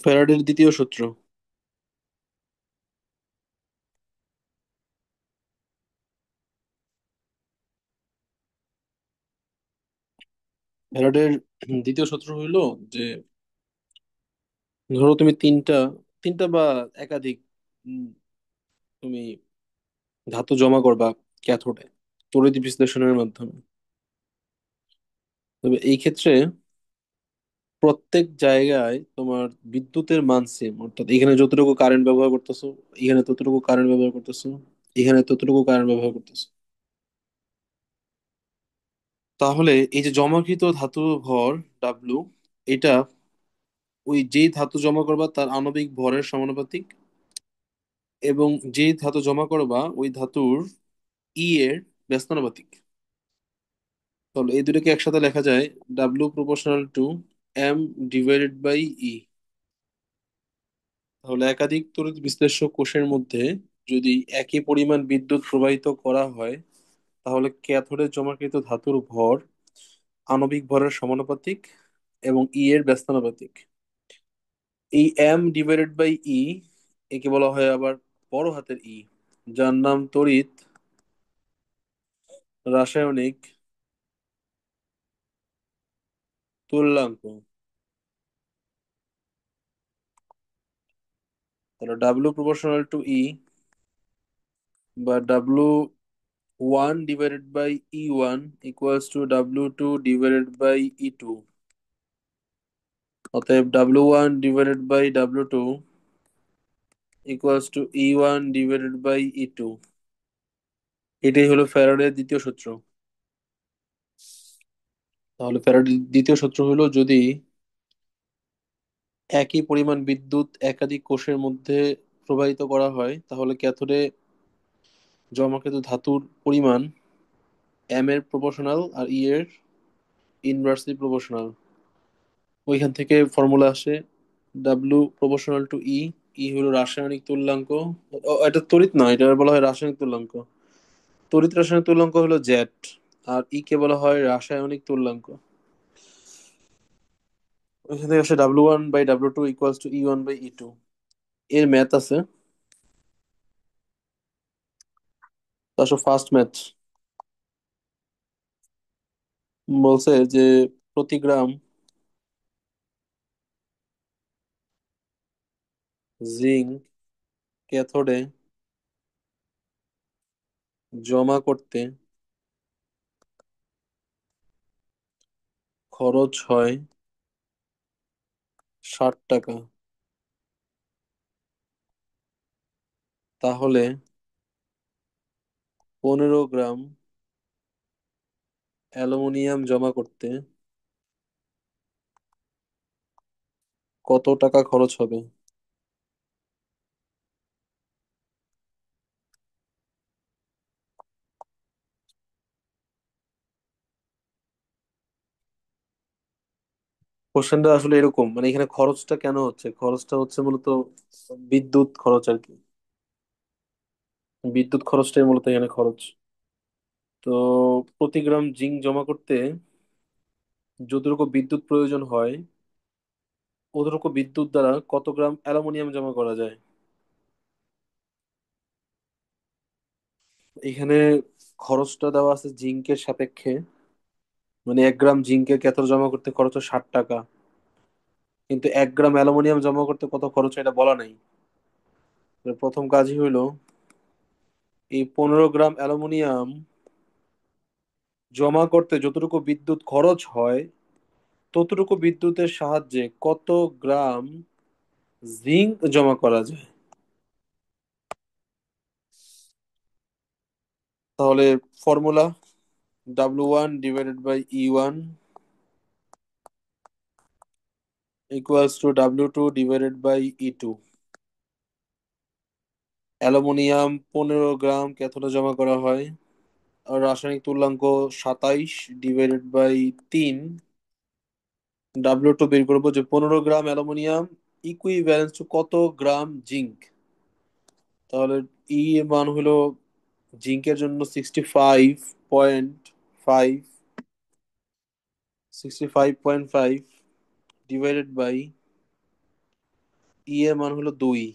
ফ্যারাডের দ্বিতীয় সূত্র। ফ্যারাডের দ্বিতীয় সূত্র হইলো যে, ধরো তুমি তিনটা তিনটা বা একাধিক উম, তুমি ধাতু জমা করবা ক্যাথোডে তড়িৎ বিশ্লেষণের মাধ্যমে। তবে এই ক্ষেত্রে প্রত্যেক জায়গায় তোমার বিদ্যুতের মান সেম, অর্থাৎ এখানে যতটুকু কারেন্ট ব্যবহার করতেছো, এখানে ততটুকু কারেন্ট ব্যবহার করতেছো, এখানে ততটুকু কারেন্ট ব্যবহার করতেছো। তাহলে এই যে জমাকৃত ধাতু ভর ডাব্লু, এটা ওই যেই ধাতু জমা করবা তার আণবিক ভরের সমানুপাতিক, এবং যেই ধাতু জমা করবা ওই ধাতুর এর ব্যস্তানুপাতিক। তাহলে এই দুটোকে একসাথে লেখা যায় W proportional to M divided by E. তাহলে একাধিক তড়িৎ বিশ্লেষ্য কোষের মধ্যে যদি একই পরিমাণ বিদ্যুৎ প্রবাহিত করা হয়, তাহলে ক্যাথোডে জমাকৃত ধাতুর ভর আণবিক ভরের সমানুপাতিক এবং এর ব্যস্তানুপাতিক। এই এম ডিভাইডেড বাই ই একে বলা হয় আবার বড় হাতের ই, যার নাম তড়িৎ রাসায়নিক তুল্যাঙ্ক। তাহলে ডাব্লু প্রপোর্শনাল টু ই, বা W one divided by E one equals to W two divided by E two. অতএব W one divided by W two equals to E one divided by E two. এটাই হলো ফ্যারাডের দ্বিতীয় সূত্র। তাহলে ফ্যারাডের দ্বিতীয় সূত্র হলো, যদি একই পরিমাণ বিদ্যুৎ একাধিক কোষের মধ্যে প্রবাহিত করা হয়, তাহলে ক্যাথোডে জমাকৃত ধাতুর পরিমাণ এম এর প্রপোর্শনাল আর ই এর ইনভার্সলি প্রপোর্শনাল। ওইখান থেকে ফর্মুলা আসে ডাব্লু প্রপোর্শনাল টু ই। ই হলো রাসায়নিক তুল্যাঙ্ক। এটা তড়িৎ না, এটা বলা হয় রাসায়নিক তুল্যাঙ্ক। তড়িৎ রাসায়নিক তুল্যাঙ্ক হলো জেড, আর ই কে বলা হয় রাসায়নিক তুল্যাঙ্ক। ওইখান থেকে আসে W one by W two equals to E one by E two. এর ম্যাথ আছে, তারপর ফার্স্ট ম্যাথ বলছে যে প্রতি গ্রাম জিঙ্ক ক্যাথোডে জমা করতে খরচ হয় 60 টাকা। তাহলে 15 গ্রাম অ্যালুমিনিয়াম জমা করতে কত টাকা খরচ হবে? কোশ্চেনটা আসলে এরকম, মানে এখানে খরচটা কেন হচ্ছে, খরচটা হচ্ছে মূলত বিদ্যুৎ খরচ আর কি। বিদ্যুৎ খরচটাই মূলত এখানে খরচ। তো প্রতি গ্রাম জিঙ্ক জমা করতে যতটুকু বিদ্যুৎ প্রয়োজন হয়, অতটুকু বিদ্যুৎ দ্বারা কত গ্রাম অ্যালুমিনিয়াম জমা করা যায়। এখানে খরচটা দেওয়া আছে জিঙ্কের সাপেক্ষে, মানে 1 গ্রাম জিঙ্কের ক্যাথোড জমা করতে খরচ হয় 60 টাকা, কিন্তু 1 গ্রাম অ্যালুমিনিয়াম জমা করতে কত খরচ হয় এটা বলা নাই। তো প্রথম কাজই হইলো এই 15 গ্রাম অ্যালুমিনিয়াম জমা করতে যতটুকু বিদ্যুৎ খরচ হয়, ততটুকু বিদ্যুতের সাহায্যে কত গ্রাম জিঙ্ক জমা করা যায়। তাহলে formula W one divided by E one equals to W two divided by E two. Aluminium 15 gram ক্যাথোডে জমা করা হয়, আর রাসায়নিক তুল্যাঙ্ক 27 ডিভাইডেড বাই 3। ডাব্লু টু বের করবো যে 15 গ্রাম অ্যালুমিনিয়াম ইকুইভ্যালেন্স টু কত গ্রাম জিঙ্ক। তাহলে ই এর মান হলো জিঙ্কের জন্য 65.5, 65.5 ডিভাইডেড বাই এর মান হলো 2।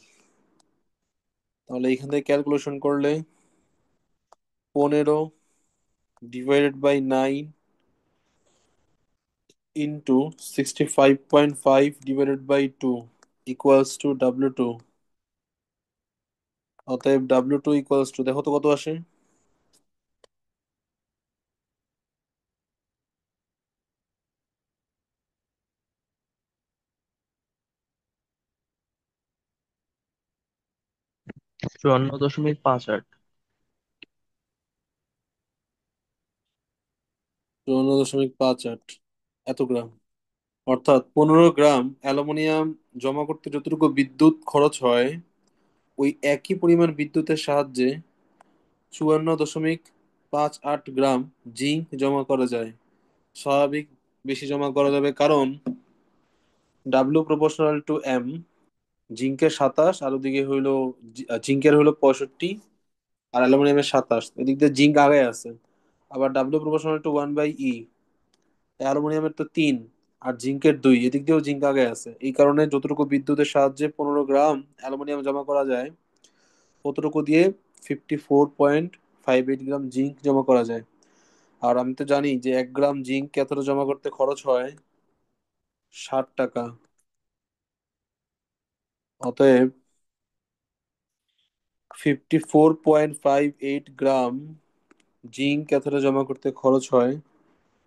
তাহলে এখান থেকে ক্যালকুলেশন করলে 15 divided by 9 into 65.5 divided by 2 equals to W2। অতএব W2 ইকুয়ালস টু, দেখো তো কত আসে। 54.58। 54.58 এত গ্রাম। অর্থাৎ 15 গ্রাম অ্যালুমিনিয়াম জমা করতে যতটুকু বিদ্যুৎ খরচ হয়, ওই একই পরিমাণ বিদ্যুতের সাহায্যে 54.58 গ্রাম জিঙ্ক জমা করা যায়। স্বাভাবিক বেশি জমা করা যাবে, কারণ W = M। জিঙ্কের 27 আর ওদিকে হইলো জিঙ্কের হইলো 65 আর অ্যালুমিনিয়ামের 27, এদিক দিয়ে জিঙ্ক আগে আছে। আবার W = 1/E, অ্যালুমিনিয়ামের তো 3 আর জিঙ্কের 2, এদিক দিয়েও জিঙ্ক আগে আছে। এই কারণে যতটুকু বিদ্যুতের সাহায্যে 15 গ্রাম অ্যালুমিনিয়াম জমা করা যায়, ততটুকু দিয়ে 54.58 গ্রাম জিঙ্ক জমা করা যায়। আর আমি তো জানি যে 1 গ্রাম জিঙ্ক ক্যাথোডে জমা করতে খরচ হয় 60 টাকা। অতএব 54.58 গ্রাম জিঙ্ক ক্যাথোডে জমা করতে খরচ হয়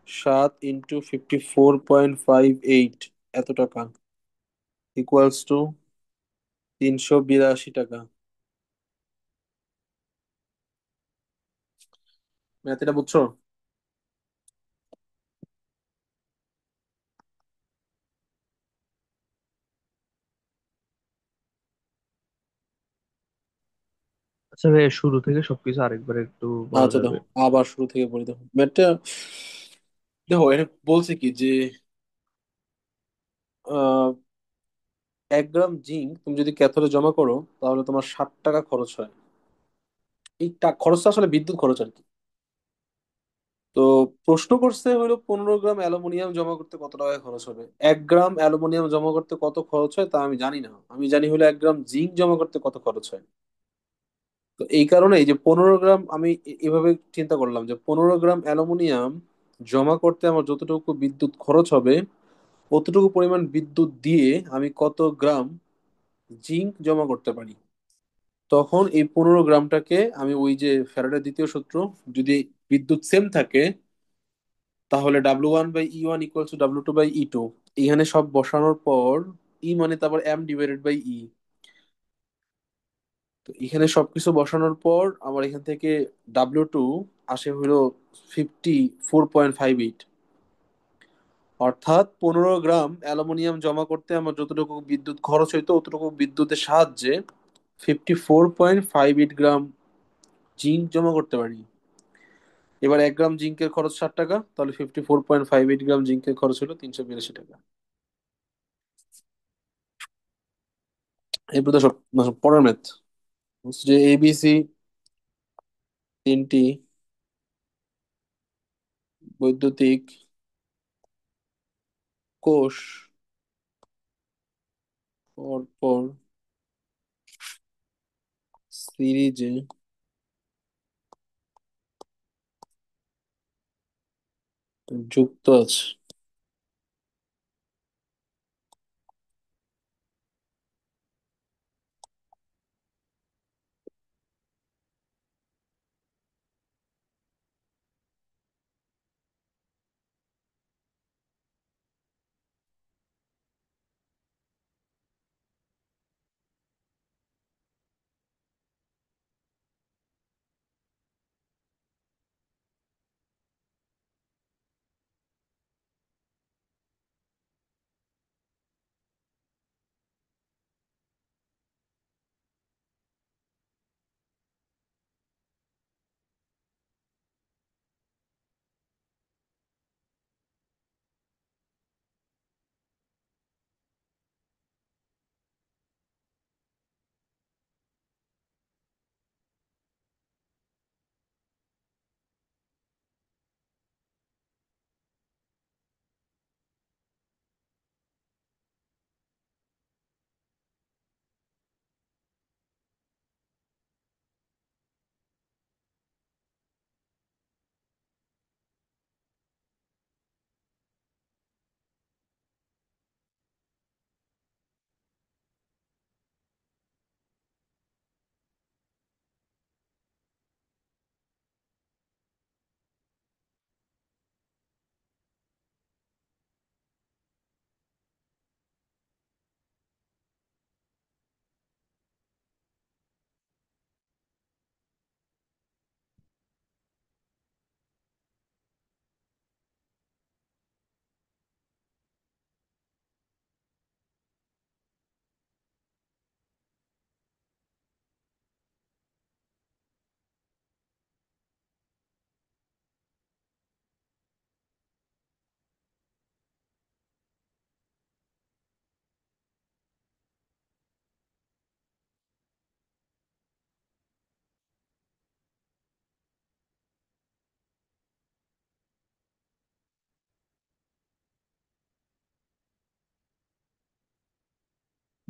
7 × 54.58, এত টাকা, ইকুয়ালস টু 382 টাকা। ম্যাথ এটা বুঝছো? আচ্ছা ভাই, শুরু থেকে সবকিছু আরেকবার একটু বলা আচ্ছা যাবে? দেখো, আবার শুরু থেকে বলি। দেখো ম্যাথটা, দেখো এটা বলছে কি যে 1 গ্রাম জিঙ্ক তুমি যদি ক্যাথোডে জমা করো তাহলে তোমার 60 টাকা খরচ হয়। এই খরচটা আসলে বিদ্যুৎ খরচ আর কি। তো প্রশ্ন করছে হলো 15 গ্রাম অ্যালুমিনিয়াম জমা করতে কত টাকা খরচ হবে। 1 গ্রাম অ্যালুমিনিয়াম জমা করতে কত খরচ হয় তা আমি জানি না, আমি জানি হলো 1 গ্রাম জিঙ্ক জমা করতে কত খরচ হয়। তো এই কারণে এই যে 15 গ্রাম, আমি এভাবে চিন্তা করলাম যে 15 গ্রাম অ্যালুমিনিয়াম জমা করতে আমার যতটুকু বিদ্যুৎ খরচ হবে, অতটুকু পরিমাণ বিদ্যুৎ দিয়ে আমি কত গ্রাম জিঙ্ক জমা করতে পারি। তখন এই 15 গ্রামটাকে আমি ওই যে ফ্যারাডের দ্বিতীয় সূত্র, যদি বিদ্যুৎ সেম থাকে তাহলে W1/E1 = W2/E2, এখানে সব বসানোর পর ই মানে তারপর M/E। তো এখানে সবকিছু বসানোর পর আমার এখান থেকে W2 আসে হলো 54.58। অর্থাৎ 15 গ্রাম অ্যালুমিনিয়াম জমা করতে আমার যতটুকু বিদ্যুৎ খরচ হইতো, অতটুকু বিদ্যুতের সাহায্যে 54.58 গ্রাম জিঙ্ক জমা করতে পারি। এবার 1 গ্রাম জিঙ্কের খরচ 60 টাকা, তাহলে 54.58 গ্রাম জিঙ্কের খরচ হলো 382 টাকা। এরপর তো সব পরের ম্যাথ যে ABC তিনটি বৈদ্যুতিক কোষ পরপর সিরিজে যুক্ত আছে।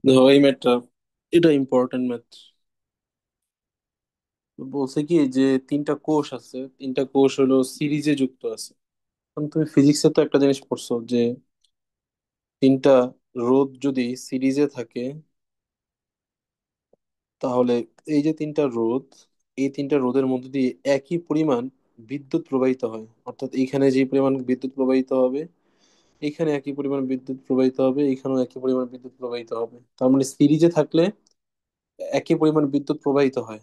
ধরো এই ম্যাথটা, এটা ইম্পর্টেন্ট ম্যাথ। বলছে কি যে তিনটা কোষ আছে, তিনটা কোষ হলো সিরিজে যুক্ত আছে। এখন তুমি ফিজিক্সে তো একটা জিনিস পড়ছো যে তিনটা রোধ যদি সিরিজে থাকে, তাহলে এই যে তিনটা রোধ, এই তিনটা রোধের মধ্যে দিয়ে একই পরিমাণ বিদ্যুৎ প্রবাহিত হয়। অর্থাৎ এইখানে যে পরিমাণ বিদ্যুৎ প্রবাহিত হবে, এখানে একই পরিমাণ বিদ্যুৎ প্রবাহিত হবে, এখানেও একই পরিমাণ বিদ্যুৎ প্রবাহিত হবে। তার মানে সিরিজে থাকলে একই পরিমাণ বিদ্যুৎ প্রবাহিত হয়।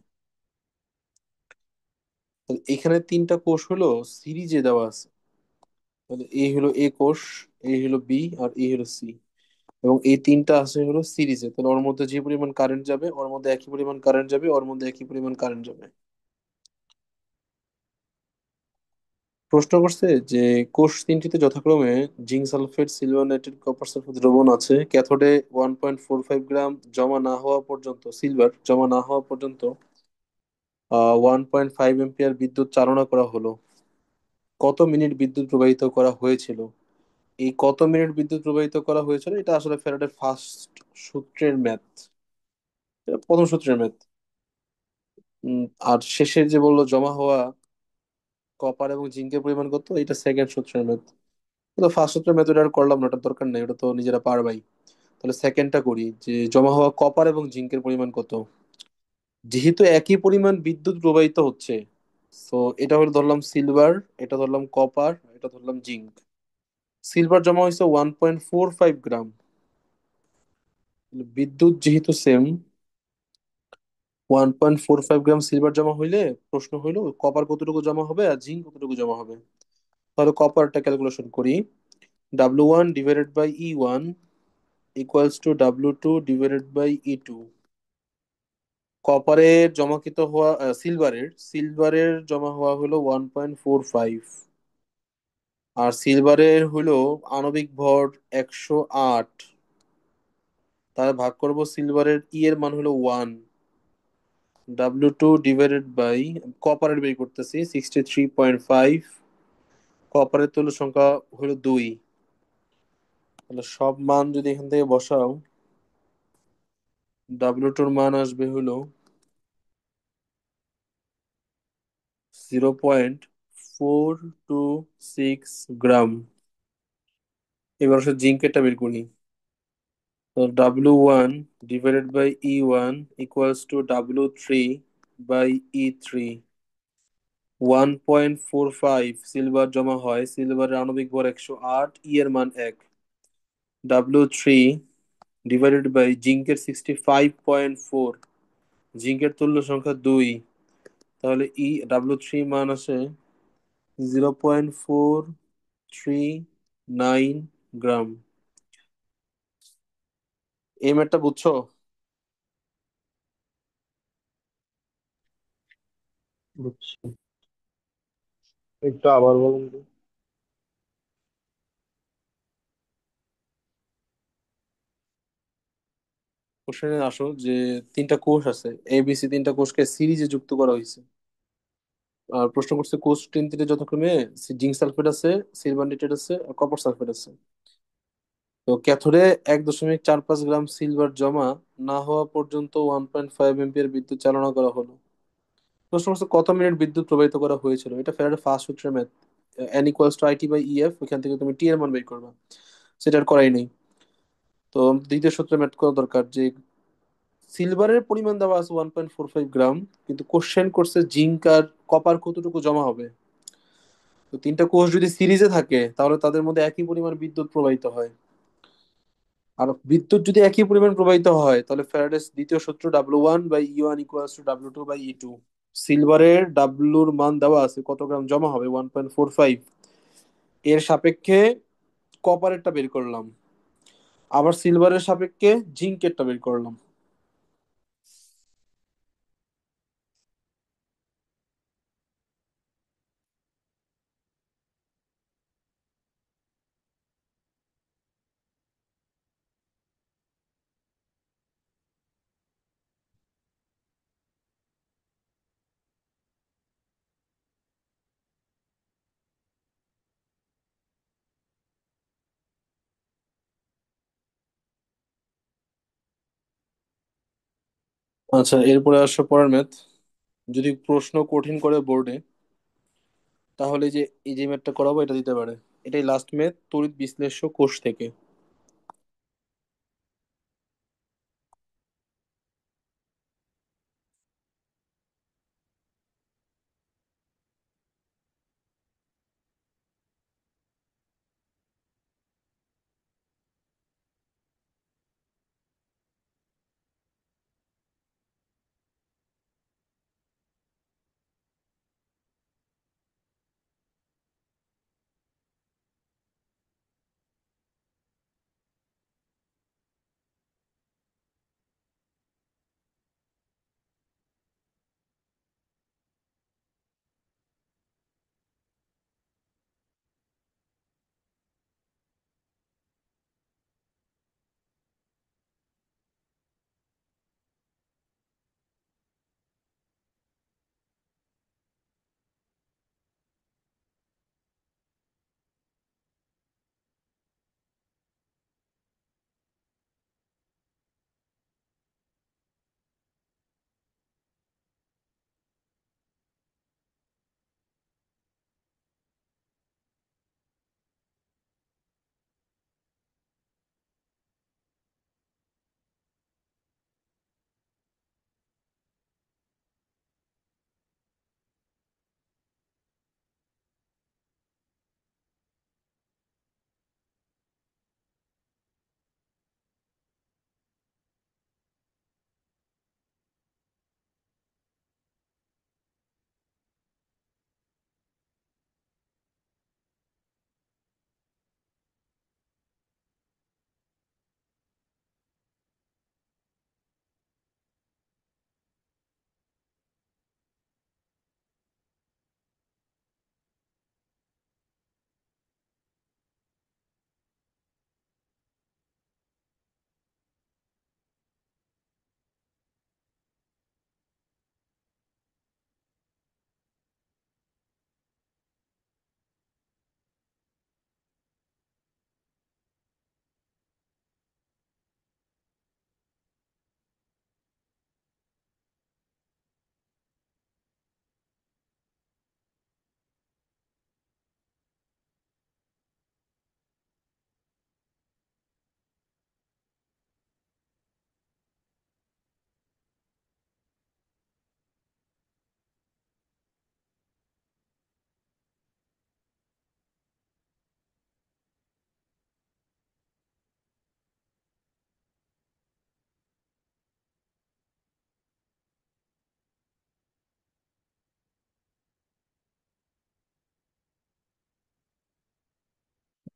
তাহলে এখানে তিনটা কোষ হলো সিরিজে দেওয়া আছে। তাহলে এই হলো এ কোষ, এই হলো বি, আর এই হলো সি। এবং এই তিনটা আছে হলো সিরিজে, তাহলে ওর মধ্যে যে পরিমাণ কারেন্ট যাবে, ওর মধ্যে একই পরিমাণ কারেন্ট যাবে, ওর মধ্যে একই পরিমাণ কারেন্ট যাবে। প্রশ্ন করছে যে কোষ তিনটিতে যথাক্রমে zinc sulphate, silver nitrate, copper sulphate দ্রবণ আছে। ক্যাথোডে 1.45 গ্রাম জমা না হওয়া পর্যন্ত, সিলভার জমা না হওয়া পর্যন্ত 1.5 এম্পিয়ার বিদ্যুৎ চালনা করা হলো। কত মিনিট বিদ্যুৎ প্রবাহিত করা হয়েছিল? এই কত মিনিট বিদ্যুৎ প্রবাহিত করা হয়েছিল, এটা আসলে ফ্যারাডের ফার্স্ট সূত্রের ম্যাথ, এটা প্রথম সূত্রের ম্যাথ। আর শেষের যে বললো জমা হওয়া কপার এবং জিঙ্কের পরিমাণ কত, এটা সেকেন্ড সূত্রের ম্যাথ। তো ফার্স্ট সূত্রের ম্যাথ ওটা আর করলাম না, ওটার দরকার নেই, ওটা তো নিজেরা পারবাই। তাহলে সেকেন্ডটা করি, যে জমা হওয়া কপার এবং জিঙ্কের পরিমাণ কত। যেহেতু একই পরিমাণ বিদ্যুৎ প্রবাহিত হচ্ছে, তো এটা হলো ধরলাম সিলভার, এটা ধরলাম কপার, এটা ধরলাম জিঙ্ক। সিলভার জমা হয়েছে 1.45 গ্রাম। বিদ্যুৎ যেহেতু সেম, 1.45 গ্রাম সিলভার জমা হইলে প্রশ্ন হইলো কপার কতটুকু জমা হবে আর জিঙ্ক কতটুকু জমা হবে। তাহলে কপারটা ক্যালকুলেশন করি। W1 divided by E1 equals to W2 divided by E2। কপারের জমাকৃত হওয়া সিলভারের জমা হওয়া হলো 1.45, আর সিলভারের হলো আণবিক ভর 108। তাহলে ভাগ করব, সিলভারের এর মান হলো 1। W2 ডিভাইডেড বাই, কপারের বের করতেছি, 63.5। কপারের তৈল সংখ্যা হলো 2। তাহলে সব মান যদি এখান থেকে বসাও, W2-র মান আসবে হলো 0.426 গ্রাম। এবার হচ্ছে জিঙ্কেরটা বের করি। তো W1 divided by E1 equals to W3 by E3। 1.45 silver জমা হয়, সিলভারের আণবিক ভর 108, এর মান 1। W3 ডিভাইডেড বাই জিঙ্কের 65.4, জিঙ্কের তুল্য সংখ্যা 2। তাহলে W3 মান আসে 0.439 গ্রাম। এই ম্যাথটা বুঝছো? বুঝছি। একটু আবার বলুন তো। কোশ্চেনে আসো যে তিনটা কোষ আছে, ABC, তিনটা কোষকে সিরিজে যুক্ত করা হয়েছে। আর প্রশ্ন করছে কোষ তিনটিতে যথাক্রমে জিঙ্ক সালফেট আছে, সিলভার নাইট্রেট আছে, আর কপার সালফেট আছে। তো ক্যাথোডে 1.45 গ্রাম সিলভার জমা না হওয়া পর্যন্ত 1.5 এম্পিয়ার বিদ্যুৎ চালনা করা হলো। প্রশ্ন করছে কত মিনিট বিদ্যুৎ প্রবাহিত করা হয়েছিল। এটা ফ্যারাডের ফার্স্ট সূত্রের ম্যাথ। N = IT/EF, ওইখান থেকে তুমি টি এর মান বের করবা, সেটা আর করাই নেই। তো দ্বিতীয় সূত্রে ম্যাথ করা দরকার, যে সিলভারের পরিমাণ দেওয়া আছে 1.45 গ্রাম, কিন্তু কোশ্চেন করছে জিঙ্ক আর কপার কতটুকু জমা হবে। তো তিনটা কোষ যদি সিরিজে থাকে, তাহলে তাদের মধ্যে একই পরিমাণ বিদ্যুৎ প্রবাহিত হয়। আর বিদ্যুৎ যদি একই পরিমাণ প্রবাহিত হয়, তাহলে ফ্যারাডেস দ্বিতীয় সূত্র W1/E1 ইকুয়ালস টু W2/E2। সিলভারের ডাব্লুর মান দেওয়া আছে, কত গ্রাম জমা হবে 1.45, এর সাপেক্ষে কপারেরটা বের করলাম, আবার সিলভারের সাপেক্ষে জিঙ্কেরটা বের করলাম। আচ্ছা, এরপরে আসো পরের ম্যাথ। যদি প্রশ্ন কঠিন করে বোর্ডে, তাহলে এই যে ম্যাথটা করাবো এটা দিতে পারে। এটাই লাস্ট ম্যাথ, তড়িৎ বিশ্লেষ্য কোষ থেকে।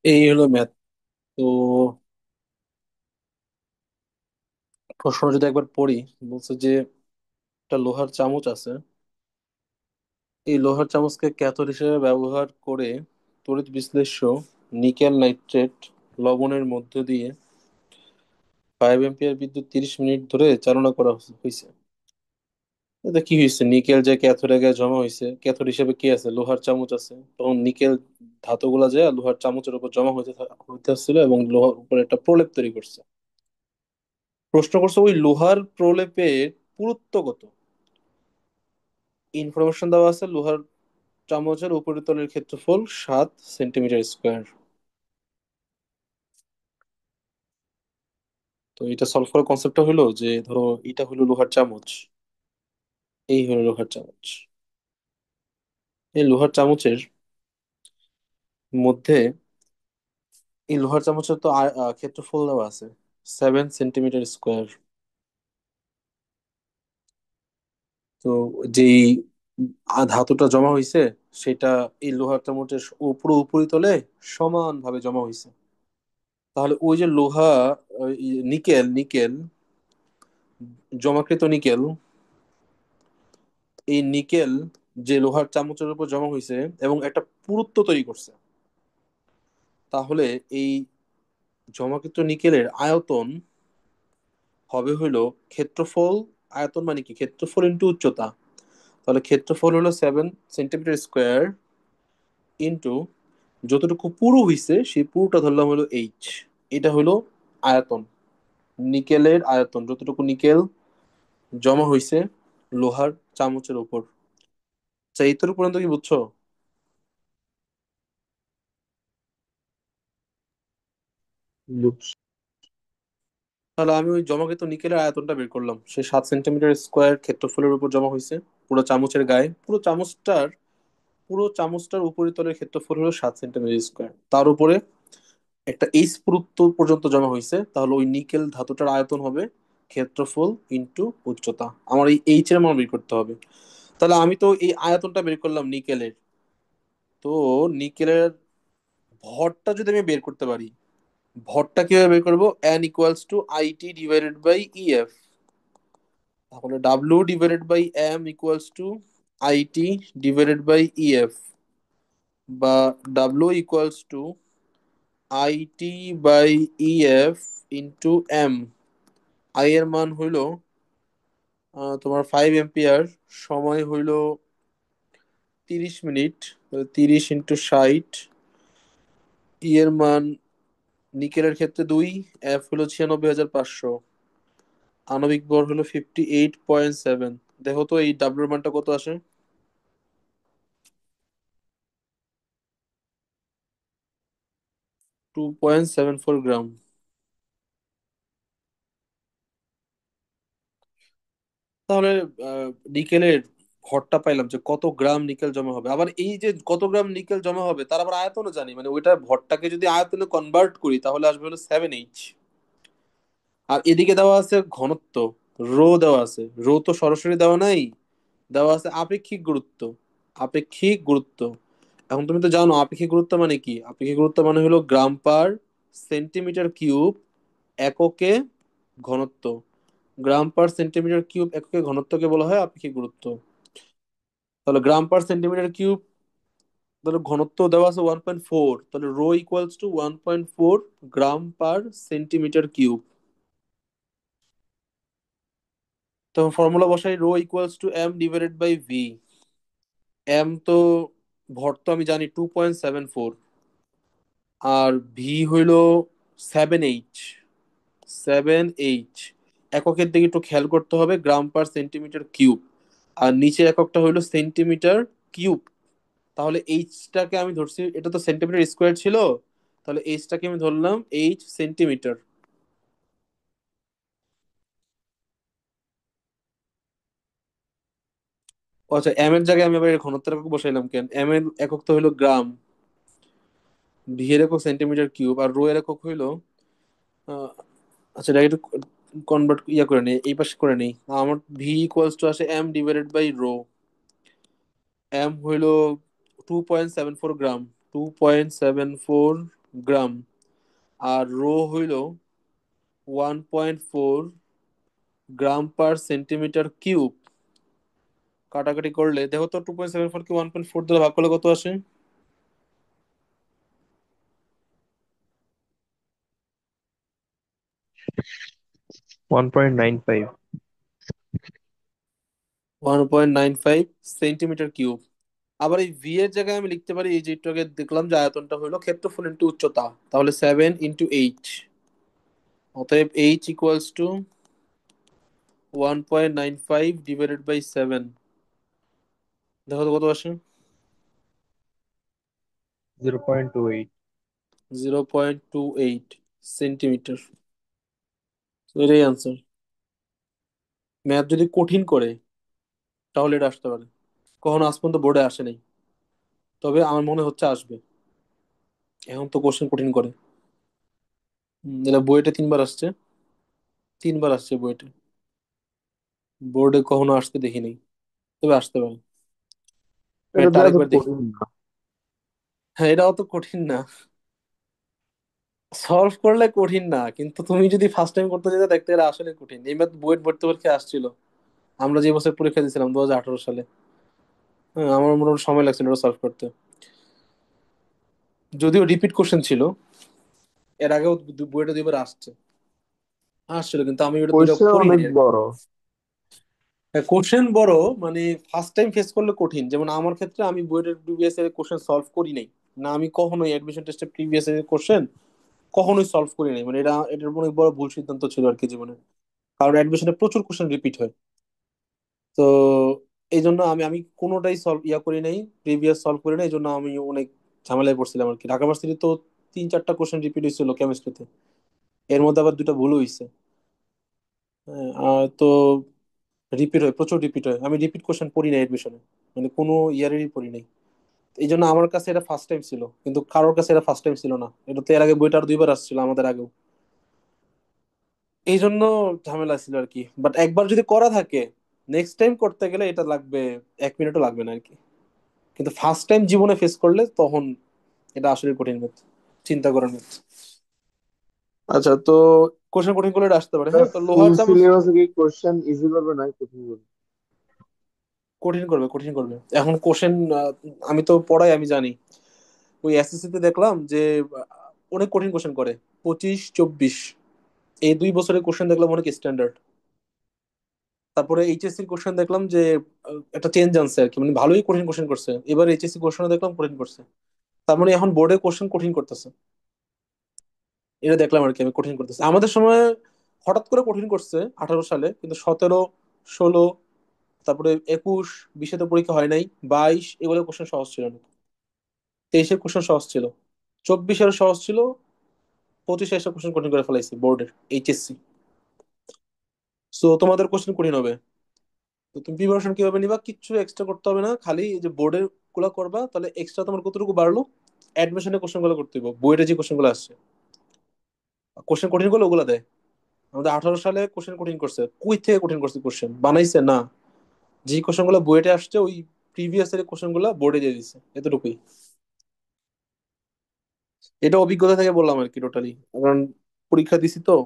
এই হলো ম্যাথ। তো প্রশ্ন যদি একবার পড়ি, বলছে যে একটা লোহার চামচ আছে। এই লোহার চামচকে ক্যাথোড হিসেবে ব্যবহার করে তড়িৎ বিশ্লেষ্য নিকেল নাইট্রেট লবণের মধ্য দিয়ে 5 এম্পিয়ার বিদ্যুৎ 30 মিনিট ধরে চালনা করা হয়েছে। এটা কি হয়েছে? নিকেল যে ক্যাথোডে গিয়ে জমা হয়েছে, ক্যাথোড হিসেবে কি আছে? লোহার চামচ আছে। তখন নিকেল ধাতুগুলা যায় লোহার চামচের উপর জমা হইতে আসছিল এবং লোহার উপরে একটা প্রলেপ তৈরি করছে। প্রশ্ন করছে ওই লোহার প্রলেপের পুরুত্ব কত। ইনফরমেশন দেওয়া আছে লোহার চামচের উপরিতলের ক্ষেত্রফল 7 সেন্টিমিটার স্কোয়ার। তো এটা সলভ করার কনসেপ্টটা হলো যে, ধরো এটা হলো লোহার চামচ, এই হলো লোহার চামচ। এই লোহার চামচের মধ্যে, এই লোহার চামচের তো ক্ষেত্রফল দেওয়া আছে 7 সেন্টিমিটার স্কোয়ার। তো যেই ধাতুটা জমা হয়েছে সেটা এই লোহার চামচের পুরো উপরিতলে সমানভাবে জমা হয়েছে। তাহলে ওই যে লোহা, নিকেল নিকেল, জমাকৃত নিকেল, এই নিকেল যে লোহার চামচের উপর জমা হয়েছে এবং একটা পুরুত্ব তৈরি করছে, তাহলে এই জমাকৃত নিকেলের আয়তন হবে হইলো ক্ষেত্রফল। আয়তন মানে কি? ক্ষেত্রফল ইন্টু উচ্চতা। তাহলে ক্ষেত্রফল হলো 7 সেন্টিমিটার স্কোয়ার ইন্টু যতটুকু পুরু হইছে সেই পুরুটা ধরলাম হলো এইচ। এটা হলো আয়তন, নিকেলের আয়তন, যতটুকু নিকেল জমা হইছে লোহার চামচের উপর। আচ্ছা, এইতর পর্যন্ত কি বুঝছো? বুঝছি। তাহলে আমি ওই জমাকৃত নিকেলের আয়তনটা বের করলাম, সে 7 সেন্টিমিটার স্কোয়ার ক্ষেত্রফলের উপর জমা হয়েছে। পুরো চামচের গায়ে, পুরো চামচটার উপরিতলের ক্ষেত্রফল হলো 7 সেন্টিমিটার স্কোয়ার, তার উপরে একটা এইচ পুরুত্ব পর্যন্ত জমা হয়েছে। তাহলে ওই নিকেল ধাতুটার আয়তন হবে ক্ষেত্রফল ইন্টু উচ্চতা। আমার এই এইচ এর মান বের করতে হবে। তাহলে আমি তো এই আয়তনটা বের করলাম নিকেলের। তো নিকেলের ভরটা যদি আমি বের করতে পারি, ভরটা কিভাবে বের করবো? N equals to I T divided by EF. তাহলে W divided by M equals to I T divided by EF, বা W equals to I T by EF into M. I এর মান হইল তোমার 5 এম্পিয়ার, সময় হইল 30 মিনিট। 30 × 60। ই এর মান নিকেলের ক্ষেত্রে 2, এফ হলো 96,500, আণবিক ভর হলো 58.7। দেখো তো এই ডাব্লিউর মানটা কত আসে? 2.74 গ্রাম। তাহলে আহ, নিকেলের ভরটা পাইলাম যে কত গ্রাম নিকেল জমা হবে। আবার এই যে কত গ্রাম নিকেল জমা হবে তার আবার আয়তনও জানি, মানে ওইটার ভরটাকে যদি আয়তনে কনভার্ট করি তাহলে আসবে হলো 7H। আর এদিকে দেওয়া আছে ঘনত্ব, রো দেওয়া আছে। রো তো সরাসরি দেওয়া নাই, দেওয়া আছে আপেক্ষিক গুরুত্ব। আপেক্ষিক গুরুত্ব, এখন তুমি তো জানো আপেক্ষিক গুরুত্ব মানে কি। আপেক্ষিক গুরুত্ব মানে হলো গ্রাম পার সেন্টিমিটার কিউব এককে ঘনত্ব। গ্রাম পার সেন্টিমিটার কিউব এককে ঘনত্বকে বলা হয় আপেক্ষিক গুরুত্ব। তাহলে গ্রাম পার সেন্টিমিটার কিউব, তাহলে ঘনত্ব দেওয়া আছে 1.4, তাহলে rho equals to 1.4 gram per centimetre cube. তো ফর্মুলা বসাই, rho equals to M divided by V. M তো ভর তো আমি জানি 2.74, আর ভি হইল 7H। 7H এককের দিকে একটু খেয়াল করতে হবে, গ্রাম পার সেন্টিমিটার কিউব, আর নিচে এককটা হইলো সেন্টিমিটার কিউব। তাহলে এইচটাকে আমি ধরছি, এটা তো সেন্টিমিটার স্কোয়ার ছিল, তাহলে এইচটাকে আমি ধরলাম এইচ সেন্টিমিটার। ও আচ্ছা, এম এর জায়গায় আমি আবার এর ঘনত্বের একক বসাইলাম কেন? এম এর একক তো হইলো গ্রাম, ভি এর একক সেন্টিমিটার কিউব, আর রো এর একক হইলো আহ, আচ্ছা এটা একটু কনভার্ট করে নেই, এই পাশে করে নেই। আমার ভি ইকুয়ালস টু আসে M divided by rho. M হইলো 2.74 গ্রাম, 2.74 গ্রাম। আর রো হইলো 1.4 গ্রাম পার সেন্টিমিটার কিউব। কাটাকাটি করলে দেখো তো 2.74 কে 1.4 দ্বারা ভাগ করলে কত আসে? 1.95। 1.95 সেন্টিমিটার কিউব। আবার এই ভি এর জায়গায় আমি লিখতে পারি, এই যে একটু আগে দেখলাম যে আয়তনটা হলো ক্ষেত্রফল ইন্টু উচ্চতা, তাহলে 7 × 8। অতএব H equals to 1.95 divided by 7। দেখো তো কত আসে? 0.28। 0.28 সেন্টিমিটার। তো এটাই আনসার। ম্যাথ যদি কঠিন করে তাহলে এটা আসতে পারে, কখনো আজ পর্যন্ত বোর্ডে আসে নাই, তবে আমার মনে হচ্ছে আসবে। এখন তো কোশ্চেন কঠিন করে। এটা বুয়েটে 3 বার আসছে, 3 বার আসছে বুয়েটে। বোর্ডে কখনো আসতে দেখি নাই, তবে আসতে পারে। এটা ম্যাথটা তো এত আরেকবার দেখি। কঠিন না। হ্যাঁ, এটা অত কঠিন না, সলভ করলে কঠিন না, কিন্তু তুমি যদি ফার্স্ট টাইম করতে যেতে দেখতে এটা আসলে কঠিন। এই ম্যাথ বুয়েট ভর্তি পরীক্ষায় আসছিল, আমরা যে বছর পরীক্ষা দিয়েছিলাম 2018 সালে। হ্যাঁ, আমার মোটামুটি সময় লাগছিল ওটা সলভ করতে, যদিও রিপিট কোশ্চেন ছিল। এর আগেও বুয়েটে 2 বার আসছে, আসছিল, কিন্তু আমি ওটা দুইটা কোয়েশ্চেন করি অনেক নাই। বড়। কোশ্চেন বড়, মানে ফার্স্ট টাইম ফেস করলে কঠিন। যেমন আমার ক্ষেত্রে আমি বুয়েটের প্রিভিয়াস এর কোশ্চেন সলভ করি নাই। না, আমি কখনোই অ্যাডমিশন টেস্টে প্রিভিয়াস এর কোশ্চেন কখনোই সলভ করি নাই। মানে এটার অনেক বড় ভুল সিদ্ধান্ত ছিল আর কি জীবনে, কারণ অ্যাডমিশনে প্রচুর কোশ্চেন রিপিট হয়। তো এই জন্য আমি আমি কোনোটাই সলভ করি নাই, প্রিভিয়াস সলভ করি নাই, এই জন্য আমি অনেক ঝামেলায় পড়ছিলাম আর কি। ঢাকা ভার্সিটি তো 3-4টা কোশ্চেন রিপিট হয়েছিল কেমিস্ট্রিতে, এর মধ্যে আবার দুটো ভুল হয়েছে। হ্যাঁ, তো রিপিট হয়, প্রচুর রিপিট হয়। আমি রিপিট কোশ্চেন পড়ি নাই এডমিশনে, মানে কোনো ইয়ারেরই পড়ি নাই। এই জন্য আমার কাছে এটা ফার্স্ট টাইম ছিল, কিন্তু কারোর কাছে এটা ফার্স্ট টাইম ছিল না। এটা তো এর আগে বইটা আর দুইবার আসছিল আমাদের আগেও। এই জন্য ঝামেলা ছিল আর কি। বাট একবার যদি করা থাকে, নেক্সট টাইম করতে গেলে এটা লাগবে, 1 মিনিটও লাগবে না আর কি। কিন্তু ফার্স্ট টাইম জীবনে ফেস করলে তখন এটা আসলে কঠিন ম্যাথ, চিন্তা করার ম্যাথ। আচ্ছা, তো কোশ্চেন কঠিন করলে এটা আসতে পারে। হ্যাঁ, তো ফুল লোহারটা আমার সিলেবাসে কি কোশ্চেন ইজি করবে না কঠিন করবে? কঠিন করবে, কঠিন করবে। এখন কোশ্চেন আমি তো পড়াই, আমি জানি। ওই এসএসসি তে দেখলাম যে অনেক কঠিন কোশ্চেন করে। 25-24 এই 2 বছরের কোশ্চেন দেখলাম অনেক স্ট্যান্ডার্ড। তারপরে এইচএসসি কোশ্চেন দেখলাম যে একটা চেঞ্জ আনছে আর কি, মানে ভালোই কঠিন কোশ্চেন করছে। এবার এইচএসসি কোশ্চেন দেখলাম কঠিন করছে। তার মানে এখন বোর্ডে কোশ্চেন কঠিন করতেছে, এটা দেখলাম আর কি। আমি কঠিন করতেছে আমাদের সময়, হঠাৎ করে কঠিন করছে 18 সালে, কিন্তু 17, 16, তারপরে 21, 20-এ তো পরীক্ষা হয় নাই। 22 এগুলো কোশ্চেন সহজ ছিল না। 23-এর কোশ্চেন সহজ ছিল, 24-এর সহজ ছিল, 25-এ এসে কোশ্চেন কঠিন করে ফেলাইছে বোর্ডের, এইচএসসি। সো তোমাদের কোশ্চেন কঠিন হবে। তো তুমি প্রিপারেশন কিভাবে নিবা? কিচ্ছু এক্সট্রা করতে হবে না, খালি এই যে বোর্ডের গুলা করবা। তাহলে এক্সট্রা তোমার কতটুকু বাড়লো? অ্যাডমিশনের কোশ্চেন গুলো করতে হবে, বইয়ের যে কোশ্চেন গুলো আসছে। কোশ্চেন কঠিন করলে ওগুলা দেয়। আমাদের 18 সালে কোশ্চেন কঠিন করছে, কই থেকে কঠিন করছে? কোশ্চেন বানাইছে না, যে কোশ্চেন গুলো বইয়েতে আসছে ওই প্রিভিয়াস এর কোশ্চেন গুলো বোর্ডে দিয়ে দিচ্ছে, এতটুকুই। এটা অভিজ্ঞতা থেকে বললাম আর কি, টোটালি। কারণ পরীক্ষা দিছি তো,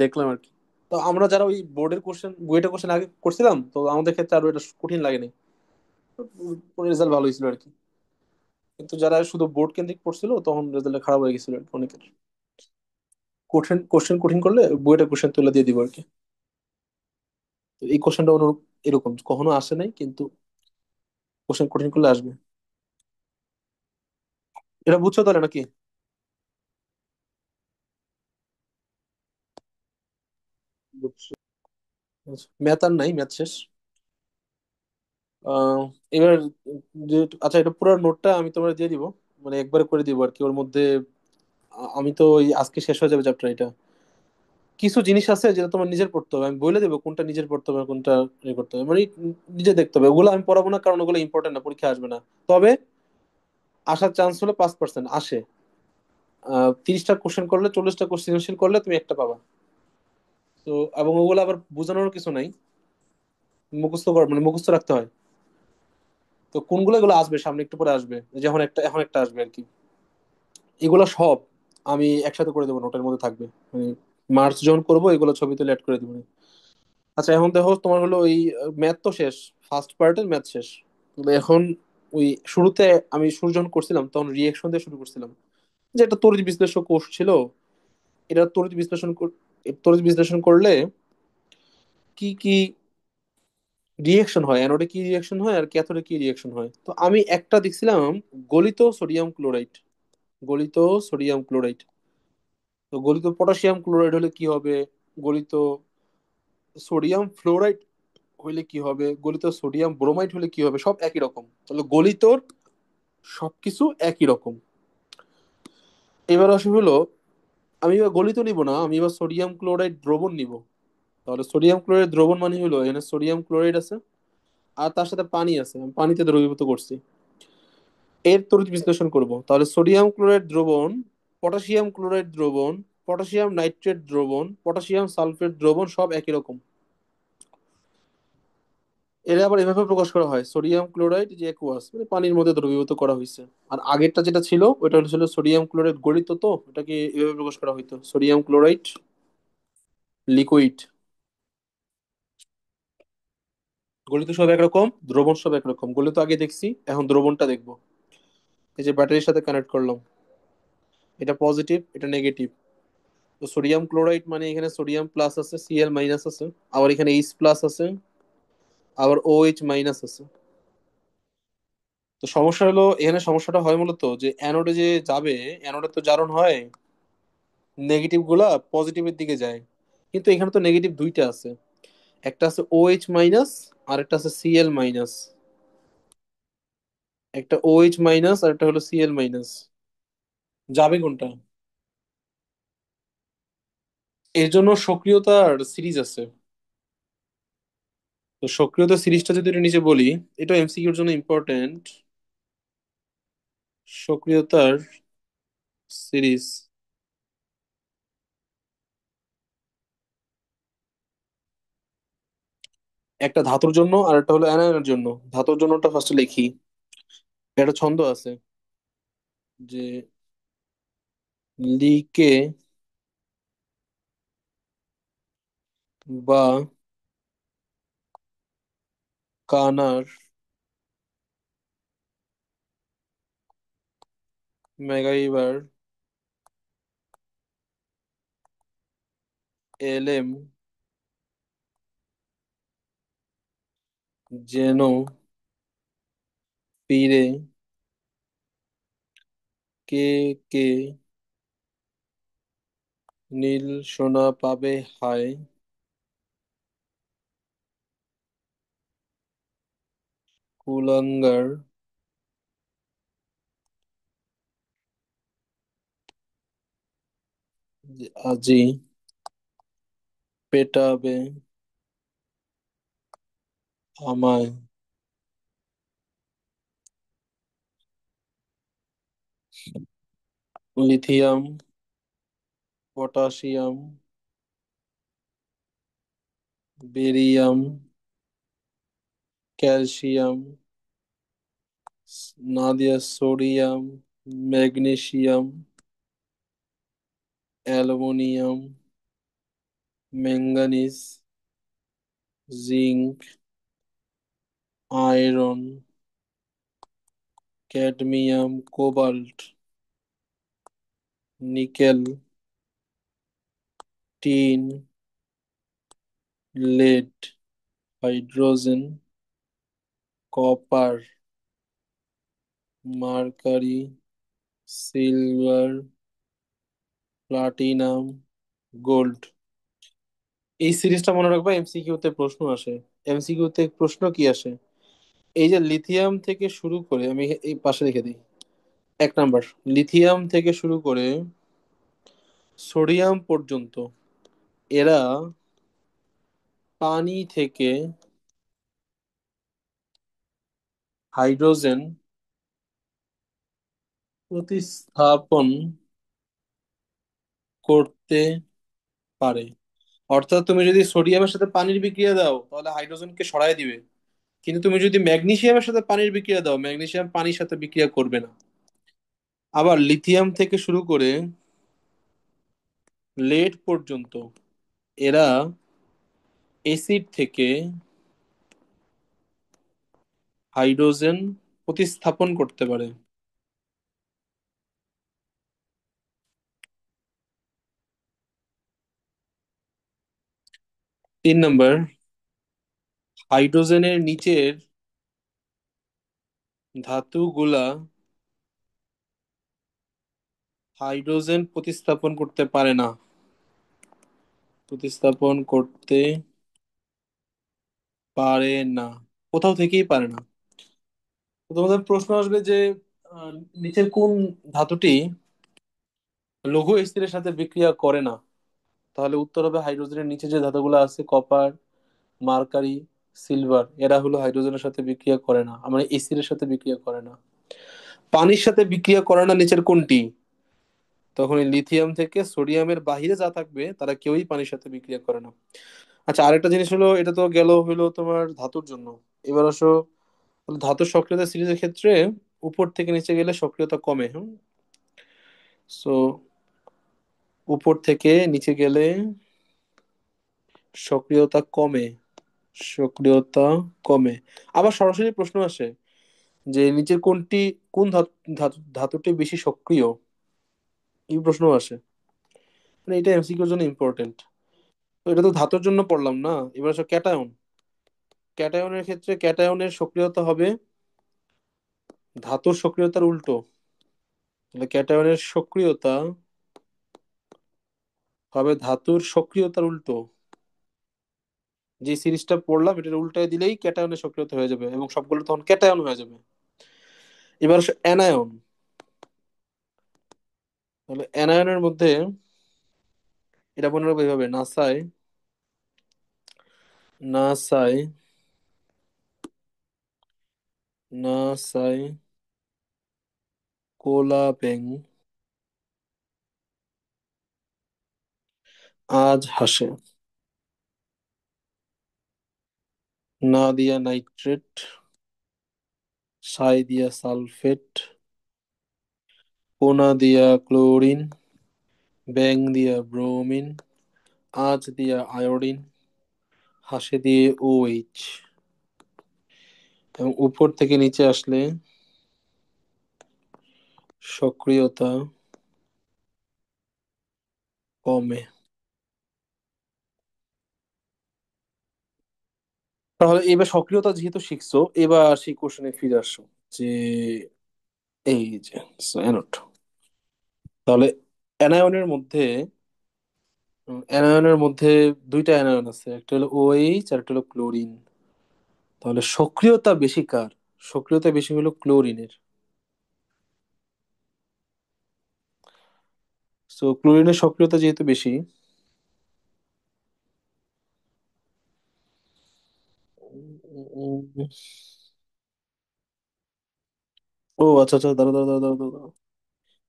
দেখলাম আর কি। তো আমরা যারা ওই বোর্ডের কোশ্চেন, বুয়েটের কোশ্চেন আগে করছিলাম, তো আমাদের ক্ষেত্রে আরো এটা কঠিন লাগেনি, রেজাল্ট ভালো হয়েছিল আর কি। কিন্তু যারা শুধু বোর্ড কেন্দ্রিক পড়ছিল তখন রেজাল্ট খারাপ হয়ে গেছিল আর কি অনেকের। কঠিন কোশ্চেন কঠিন করলে বুয়েটের কোশ্চেন তুলে দিয়ে দিব আর কি। তো এই কোশ্চেনটা অনুরূপ, এরকম কখনো আসে নাই, কিন্তু কোশ্চেন কঠিন করলে আসবে। এটা বুঝছো তাহলে নাকি? বুঝছো? ম্যাথ আর নাই, ম্যাথ শেষ। আহ এবার যে, আচ্ছা, এটা পুরো নোটটা আমি তোমার দিয়ে দিব, মানে একবারে করে দিব আর কি। ওর মধ্যে আমি তো ওই আজকে শেষ হয়ে যাবে চ্যাপ্টার এটা। কিছু জিনিস আছে যেটা তোমার নিজের পড়তে হবে, আমি বলে দেবো কোনটা নিজের পড়তে হবে আর কোনটা ইয়ে করতে হবে, মানে নিজে দেখতে হবে। ওগুলো আমি পড়াবো না, কারণ ওগুলো ইম্পর্টেন্ট না, পরীক্ষা আসবে না। তবে আসার চান্স হলো 5% আসে। 30টা কোশ্চেন করলে, 40টা কোশ্চেন করলে তুমি একটা পাবা। তো এবং ওগুলো আবার বোঝানোর কিছু নাই, মুখস্থ কর, মানে মুখস্থ রাখতে হয়। তো কোনগুলো, এগুলো আসবে সামনে, একটু পরে আসবে। যখন একটা, এখন একটা আসবে আর কি। এগুলো সব আমি একসাথে করে দেবো, নোটের মধ্যে থাকবে। মানে মার্চ যখন করবো এগুলো ছবি তুলে অ্যাড করে দেবো। আচ্ছা, এখন দেখো তোমার হলো ওই ম্যাথ তো শেষ, ফার্স্ট পার্টের ম্যাথ শেষ। তো এখন ওই শুরুতে আমি শুরু যখন করছিলাম তখন রিয়েকশন দিয়ে শুরু করছিলাম, যে একটা তড়িৎ বিশ্লেষক কোর্স ছিল। এটা তড়িৎ বিশ্লেষণ করলে কি কি রিয়েকশন হয়, অ্যানোডে কি রিয়েকশন হয় আর ক্যাথোডে কি রিয়েকশন হয়। তো আমি একটা দেখছিলাম, গলিত সোডিয়াম ক্লোরাইড, গলিত সোডিয়াম ক্লোরাইড। তো গলিত পটাশিয়াম ক্লোরাইড হলে কি হবে, গলিত সোডিয়াম ফ্লোরাইড হইলে কি হবে, গলিত সোডিয়াম ব্রোমাইড হলে কি হবে, সব একই রকম। তাহলে গলিতর সবকিছু একই রকম। এবার আসে হলো, আমি এবার গলিত নিব না, আমি এবার সোডিয়াম ক্লোরাইড দ্রবণ নিব। তাহলে সোডিয়াম ক্লোরাইড দ্রবণ মানে হলো, এখানে সোডিয়াম ক্লোরাইড আছে আর তার সাথে পানি আছে, আমি পানিতে দ্রবীভূত করছি। এর তড়িৎ বিশ্লেষণ করব। তাহলে সোডিয়াম ক্লোরাইড দ্রবণ, পটাশিয়াম ক্লোরাইড দ্রবণ, পটাশিয়াম নাইট্রেট দ্রবণ, পটাশিয়াম সালফেট দ্রবণ, সব একই রকম। এর আবার এভাবে প্রকাশ করা হয়, সোডিয়াম ক্লোরাইড যে অ্যাকুয়াস, মানে পানির মধ্যে দ্রবীভূত করা হয়েছে। আর আগেরটা যেটা ছিল ওটা ছিল সোডিয়াম ক্লোরাইড গলিত, তো এটাকে এভাবে প্রকাশ করা হইতো, সোডিয়াম ক্লোরাইড লিকুইড। গলিত সব একরকম, দ্রবণ সব একরকম। গলিত আগে দেখছি, এখন দ্রবণটা দেখবো। এই যে ব্যাটারির সাথে কানেক্ট করলাম, এটা পজিটিভ, এটা নেগেটিভ। তো সোডিয়াম ক্লোরাইড মানে এখানে সোডিয়াম প্লাস আছে, সিএল মাইনাস আছে, আবার এখানে এইচ প্লাস আছে, আবার ও এইচ মাইনাস আছে। তো সমস্যা হলো, এখানে সমস্যাটা হয় মূলত যে অ্যানোডে যে যাবে, অ্যানোডে তো জারণ হয়, নেগেটিভ গুলা পজিটিভের দিকে যায়। কিন্তু এখানে তো নেগেটিভ দুইটা আছে, একটা আছে OH মাইনাস আর একটা আছে Cl মাইনাস। একটা OH মাইনাস আর একটা হলো Cl মাইনাস। যাবে কোনটা? এর জন্য সক্রিয়তার সিরিজ আছে। তো সক্রিয়তা সিরিজটা যদি একটু নিচে বলি, এটা এমসিকিউর জন্য ইম্পর্টেন্ট। সক্রিয়তার সিরিজ একটা ধাতুর জন্য আর একটা হলো অ্যানায়নের জন্য। ধাতুর জন্যটা ফার্স্টে লিখি। একটা ছন্দ আছে যে লিকে বা কানার ম্যাগাইবার এলএম যেন পীরে কে কে নীল সোনা পাবে হায় কুলাঙ্গার আজি পেটাবে আমায়। Lithium, potassium, barium, calcium, Nadia sodium, magnesium, aluminium, manganese, zinc, iron, cadmium, cobalt, nickel, tin, lead, hydrogen, copper, mercury, silver, platinum, gold. এই সিরিজটা মনে রাখবা, এমসিকিউ তে প্রশ্ন আসে। এমসিকিউ তে প্রশ্ন কি আসে? এই যে লিথিয়াম থেকে শুরু করে, আমি এই পাশে রেখে দিই। 1 নাম্বার, লিথিয়াম থেকে শুরু করে সোডিয়াম পর্যন্ত এরা পানি থেকে হাইড্রোজেন প্রতিস্থাপন করতে পারে। অর্থাৎ তুমি যদি সোডিয়ামের সাথে পানির বিক্রিয়া দাও তাহলে হাইড্রোজেনকে সরায় দিবে, কিন্তু তুমি যদি ম্যাগনেসিয়ামের সাথে পানির বিক্রিয়া দাও ম্যাগনেসিয়াম পানির সাথে বিক্রিয়া করবে না। আবার লিথিয়াম থেকে শুরু করে লেড পর্যন্ত এরা অ্যাসিড থেকে হাইড্রোজেন প্রতিস্থাপন করতে পারে। 3 নাম্বার, হাইড্রোজেনের নিচের ধাতুগুলা হাইড্রোজেন প্রতিস্থাপন করতে পারে না। প্রতিস্থাপন করতে পারে না, কোথাও থেকেই পারে না। তো তোমাদের প্রশ্ন আসবে যে আহ, নিচের কোন ধাতুটি লৌহ স্থিরের সাথে বিক্রিয়া করে না? তাহলে উত্তর হবে হাইড্রোজেনের নিচে যে ধাতুগুলো আছে কপার, মার্কারি, সিলভার, এরা হলো হাইড্রোজেনের সাথে বিক্রিয়া করে না, মানে এসিডের সাথে বিক্রিয়া করে না। পানির সাথে বিক্রিয়া করে না নিচের কোনটি? তখন এই লিথিয়াম থেকে সোডিয়ামের বাহিরে যা থাকবে তারা কেউই পানির সাথে বিক্রিয়া করে না। আচ্ছা, আরেকটা জিনিস হলো, এটা তো গেল হলো তোমার ধাতুর জন্য। এবার আসো ধাতুর সক্রিয়তা সিরিজের ক্ষেত্রে উপর থেকে নিচে গেলে সক্রিয়তা কমে। হুম, সো উপর থেকে নিচে গেলে সক্রিয়তা কমে। সক্রিয়তা কমে। আবার সরাসরি প্রশ্ন আসে যে নিচের কোনটি, কোন ধাতুটি বেশি সক্রিয়, এই প্রশ্ন আসে। মানে এটা এমসিকিউর জন্য ইম্পর্টেন্ট। তো এটা তো ধাতুর জন্য পড়লাম না, এবার আসো ক্যাটায়ন। ক্যাটায়নের ক্ষেত্রে ক্যাটায়নের সক্রিয়তা হবে ধাতুর সক্রিয়তার উল্টো। তাহলে ক্যাটায়নের সক্রিয়তা হবে ধাতুর সক্রিয়তার উল্টো। যে সিরিজটা পড়লাম এটার উল্টায় দিলেই ক্যাটায়নের সক্রিয়তা হয়ে যাবে এবং সবগুলো তখন ক্যাটায়ন হয়ে যাবে। এবার আসে অ্যানায়ন। তাহলে অ্যানায়নের মধ্যে এটা মনে রাখবে এইভাবে, নাসায় নাসায় নাসায় কোলাবেং আজ হাসে। না দিয়া নাইট্রেট, সাই দিয়া সালফেট, কোনা দিয়া ক্লোরিন, ব্যাং দিয়া ব্রোমিন, আজ দিয়া আয়োডিন, হাসে দিয়ে OH। এবং উপর থেকে নিচে আসলে সক্রিয়তা কমে। তাহলে এবার সক্রিয়তা যেহেতু শিখছো, এবার সেই কোশ্চেনে ফিরে আসো যে এই যে অ্যানোড। তাহলে অ্যানায়নের মধ্যে অ্যানায়নের মধ্যে দুইটা অ্যানায়ন আছে, একটা হলো OH আর একটা হলো ক্লোরিন। তাহলে সক্রিয়তা বেশি কার? সক্রিয়তা বেশি হলো ক্লোরিনের। সো ক্লোরিনের সক্রিয়তা যেহেতু বেশি, উম, ও আচ্ছা আচ্ছা, দাঁড়া দাঁড়া দাঁড়া দাঁড়া দাঁড়া।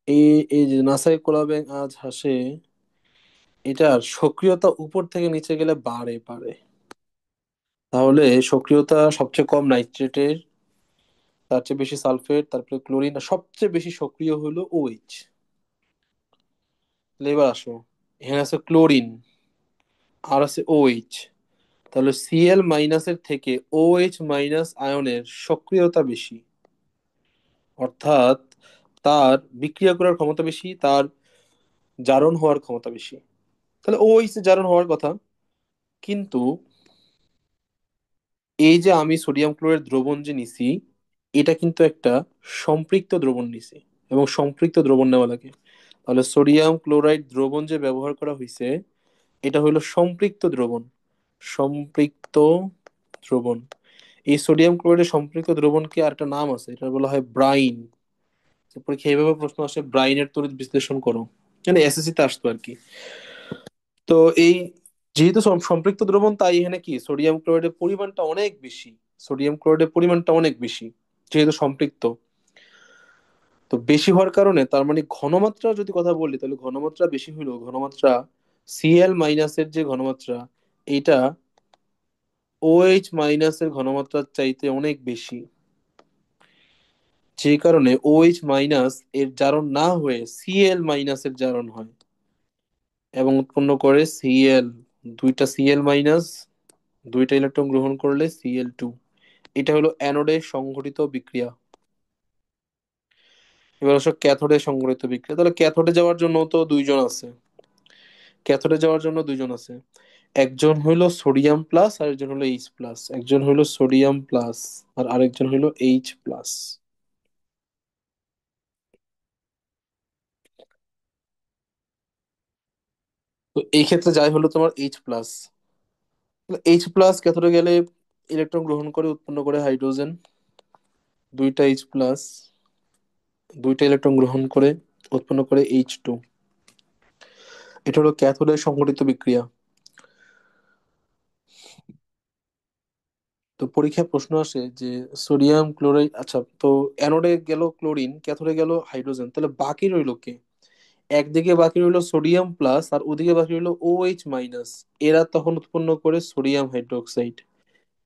এই এই যে নাসাই কোলাবেং আজ হাসে, এটার সক্রিয়তা উপর থেকে নিচে গেলে বাড়ে বাড়ে। তাহলে সক্রিয়তা সবচেয়ে কম নাইট্রেটের, তার চেয়ে বেশি সালফেট, তারপরে ক্লোরিন, আর সবচেয়ে বেশি সক্রিয় হলো OH। এবার আসো, এখানে আছে ক্লোরিন আর আছে OH। তাহলে Cl- এর থেকে OH- আয়নের সক্রিয়তা বেশি, অর্থাৎ তার বিক্রিয়া করার ক্ষমতা বেশি, তার জারণ হওয়ার ক্ষমতা বেশি। তাহলে OH এর জারণ হওয়ার কথা, কিন্তু এই যে আমি সোডিয়াম ক্লোরাইড দ্রবণ যে নিছি, এটা কিন্তু একটা সম্পৃক্ত দ্রবণ নিছি, এবং সম্পৃক্ত দ্রবণ নেওয়া লাগে। তাহলে সোডিয়াম ক্লোরাইড দ্রবণ যে ব্যবহার করা হয়েছে, এটা হলো সম্পৃক্ত দ্রবণ। সম্পৃক্ত দ্রবণ। এই সোডিয়াম ক্লোরাইডের সম্পৃক্ত দ্রবণকে আর একটা নাম আছে, এটা বলা হয় ব্রাইন। পরীক্ষা এইভাবে প্রশ্ন আসে, ব্রাইনের তড়িৎ বিশ্লেষণ করো, মানে এসএসসি তে আসতো আর কি। তো এই যেহেতু সম্পৃক্ত দ্রবণ, তাই এখানে কি সোডিয়াম ক্লোরাইডের পরিমাণটা অনেক বেশি। সোডিয়াম ক্লোরাইডের পরিমাণটা অনেক বেশি যেহেতু সম্পৃক্ত। তো বেশি হওয়ার কারণে তার মানে ঘনমাত্রা যদি কথা বলি, তাহলে ঘনমাত্রা বেশি হইলেও ঘনমাত্রা Cl- এর যে ঘনমাত্রা, এইটা OH- এর ঘনমাত্রার চাইতে অনেক বেশি। যে কারণে OH- এর জারণ না হয়ে Cl- এর জারণ হয় এবং উৎপন্ন করে Cl। দুইটা Cl-, দুইটা ইলেকট্রন গ্রহণ করলে Cl2। এটা হলো অ্যানোডে সংঘটিত বিক্রিয়া। এবার আসো ক্যাথোডে সংঘটিত বিক্রিয়া। তাহলে ক্যাথোডে যাওয়ার জন্য তো দুইজন আছে। ক্যাথোডে যাওয়ার জন্য দুইজন আছে, একজন হইলো সোডিয়াম প্লাস আর একজন হলো H+। একজন হইলো সোডিয়াম প্লাস আর আরেকজন হইলো H+। তো এই ক্ষেত্রে যাই হলো তোমার H+। H+ ক্যাথোডে গেলে ইলেকট্রন গ্রহণ করে উৎপন্ন করে হাইড্রোজেন। দুইটা H+, দুইটা ইলেকট্রন গ্রহণ করে উৎপন্ন করে H2। এটা হলো ক্যাথোডের সংঘটিত বিক্রিয়া। তো পরীক্ষায় প্রশ্ন আসে যে সোডিয়াম ক্লোরাইড, আচ্ছা তো অ্যানোডে গেল ক্লোরিন, ক্যাথোডে গেল হাইড্রোজেন, তাহলে বাকি রইলো কে? একদিকে বাকি রইলো সোডিয়াম প্লাস আর ওদিকে বাকি রইলো OH-। এরা তখন উৎপন্ন করে সোডিয়াম হাইড্রোক্সাইড,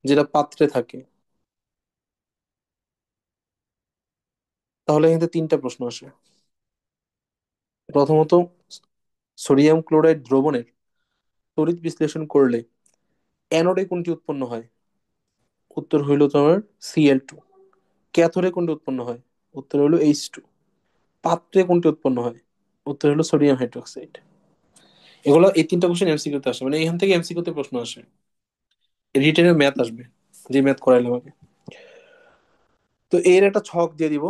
যেটা পাত্রে থাকে। তাহলে এখানে তিনটা প্রশ্ন আসে। প্রথমত, সোডিয়াম ক্লোরাইড দ্রবণের তড়িৎ বিশ্লেষণ করলে অ্যানোডে কোনটি উৎপন্ন হয়? উত্তর হইল তোমার Cl2। ক্যাথোডে কোনটি উৎপন্ন হয়? উত্তর হলো H2। পাত্রে কোনটি উৎপন্ন হয়? উত্তর হলো সোডিয়াম হাইড্রোক্সাইড। এগুলো এই তিনটা কোশ্চেন এমসিকিউ তে আসে, মানে এখান থেকে এমসিকিউ তে প্রশ্ন আসে। রিটেনে ম্যাথ আসবে, যে ম্যাথ করাইলাম আগে। তো এর একটা ছক দিয়ে দিব,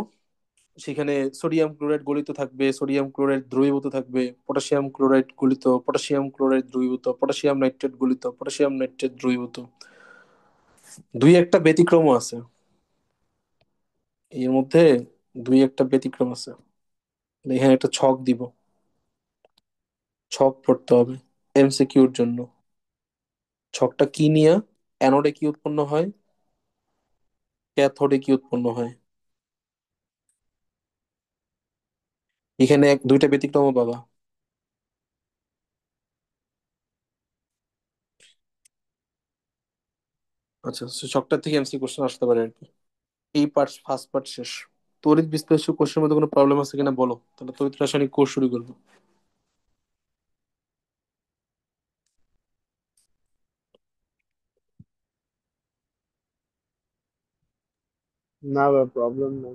সেখানে সোডিয়াম ক্লোরাইড গলিত থাকবে, সোডিয়াম ক্লোরাইড দ্রবীভূত থাকবে, পটাশিয়াম ক্লোরাইড গলিত, পটাশিয়াম ক্লোরাইড দ্রবীভূত, পটাশিয়াম নাইট্রেট গলিত, পটাশিয়াম নাইট্রেট দ্রবীভূত। দুই একটা ব্যতিক্রমও আছে এর মধ্যে, দুই একটা ব্যতিক্রম আছে। এখানে একটা ছক দিব, ছক পড়তে হবে এমসিকিউর জন্য। ছকটা কি নিয়ে? অ্যানোডে কি উৎপন্ন হয়, ক্যাথোডে কি উৎপন্ন হয়। এখানে দুইটা ব্যতিক্রম পাবা। আচ্ছা, ছকটা থেকে এমসি কোশ্চেন আসতে পারে আর কি। এই পার্ট, ফার্স্ট পার্ট শেষ। তড়িৎ বিশ্লেষক কোর্সের মধ্যে কোনো প্রবলেম আছে কিনা বলো, তাহলে তড়িৎ রাসায়নিক কোর্স শুরু করবো। না ভাই, প্রবলেম নাই।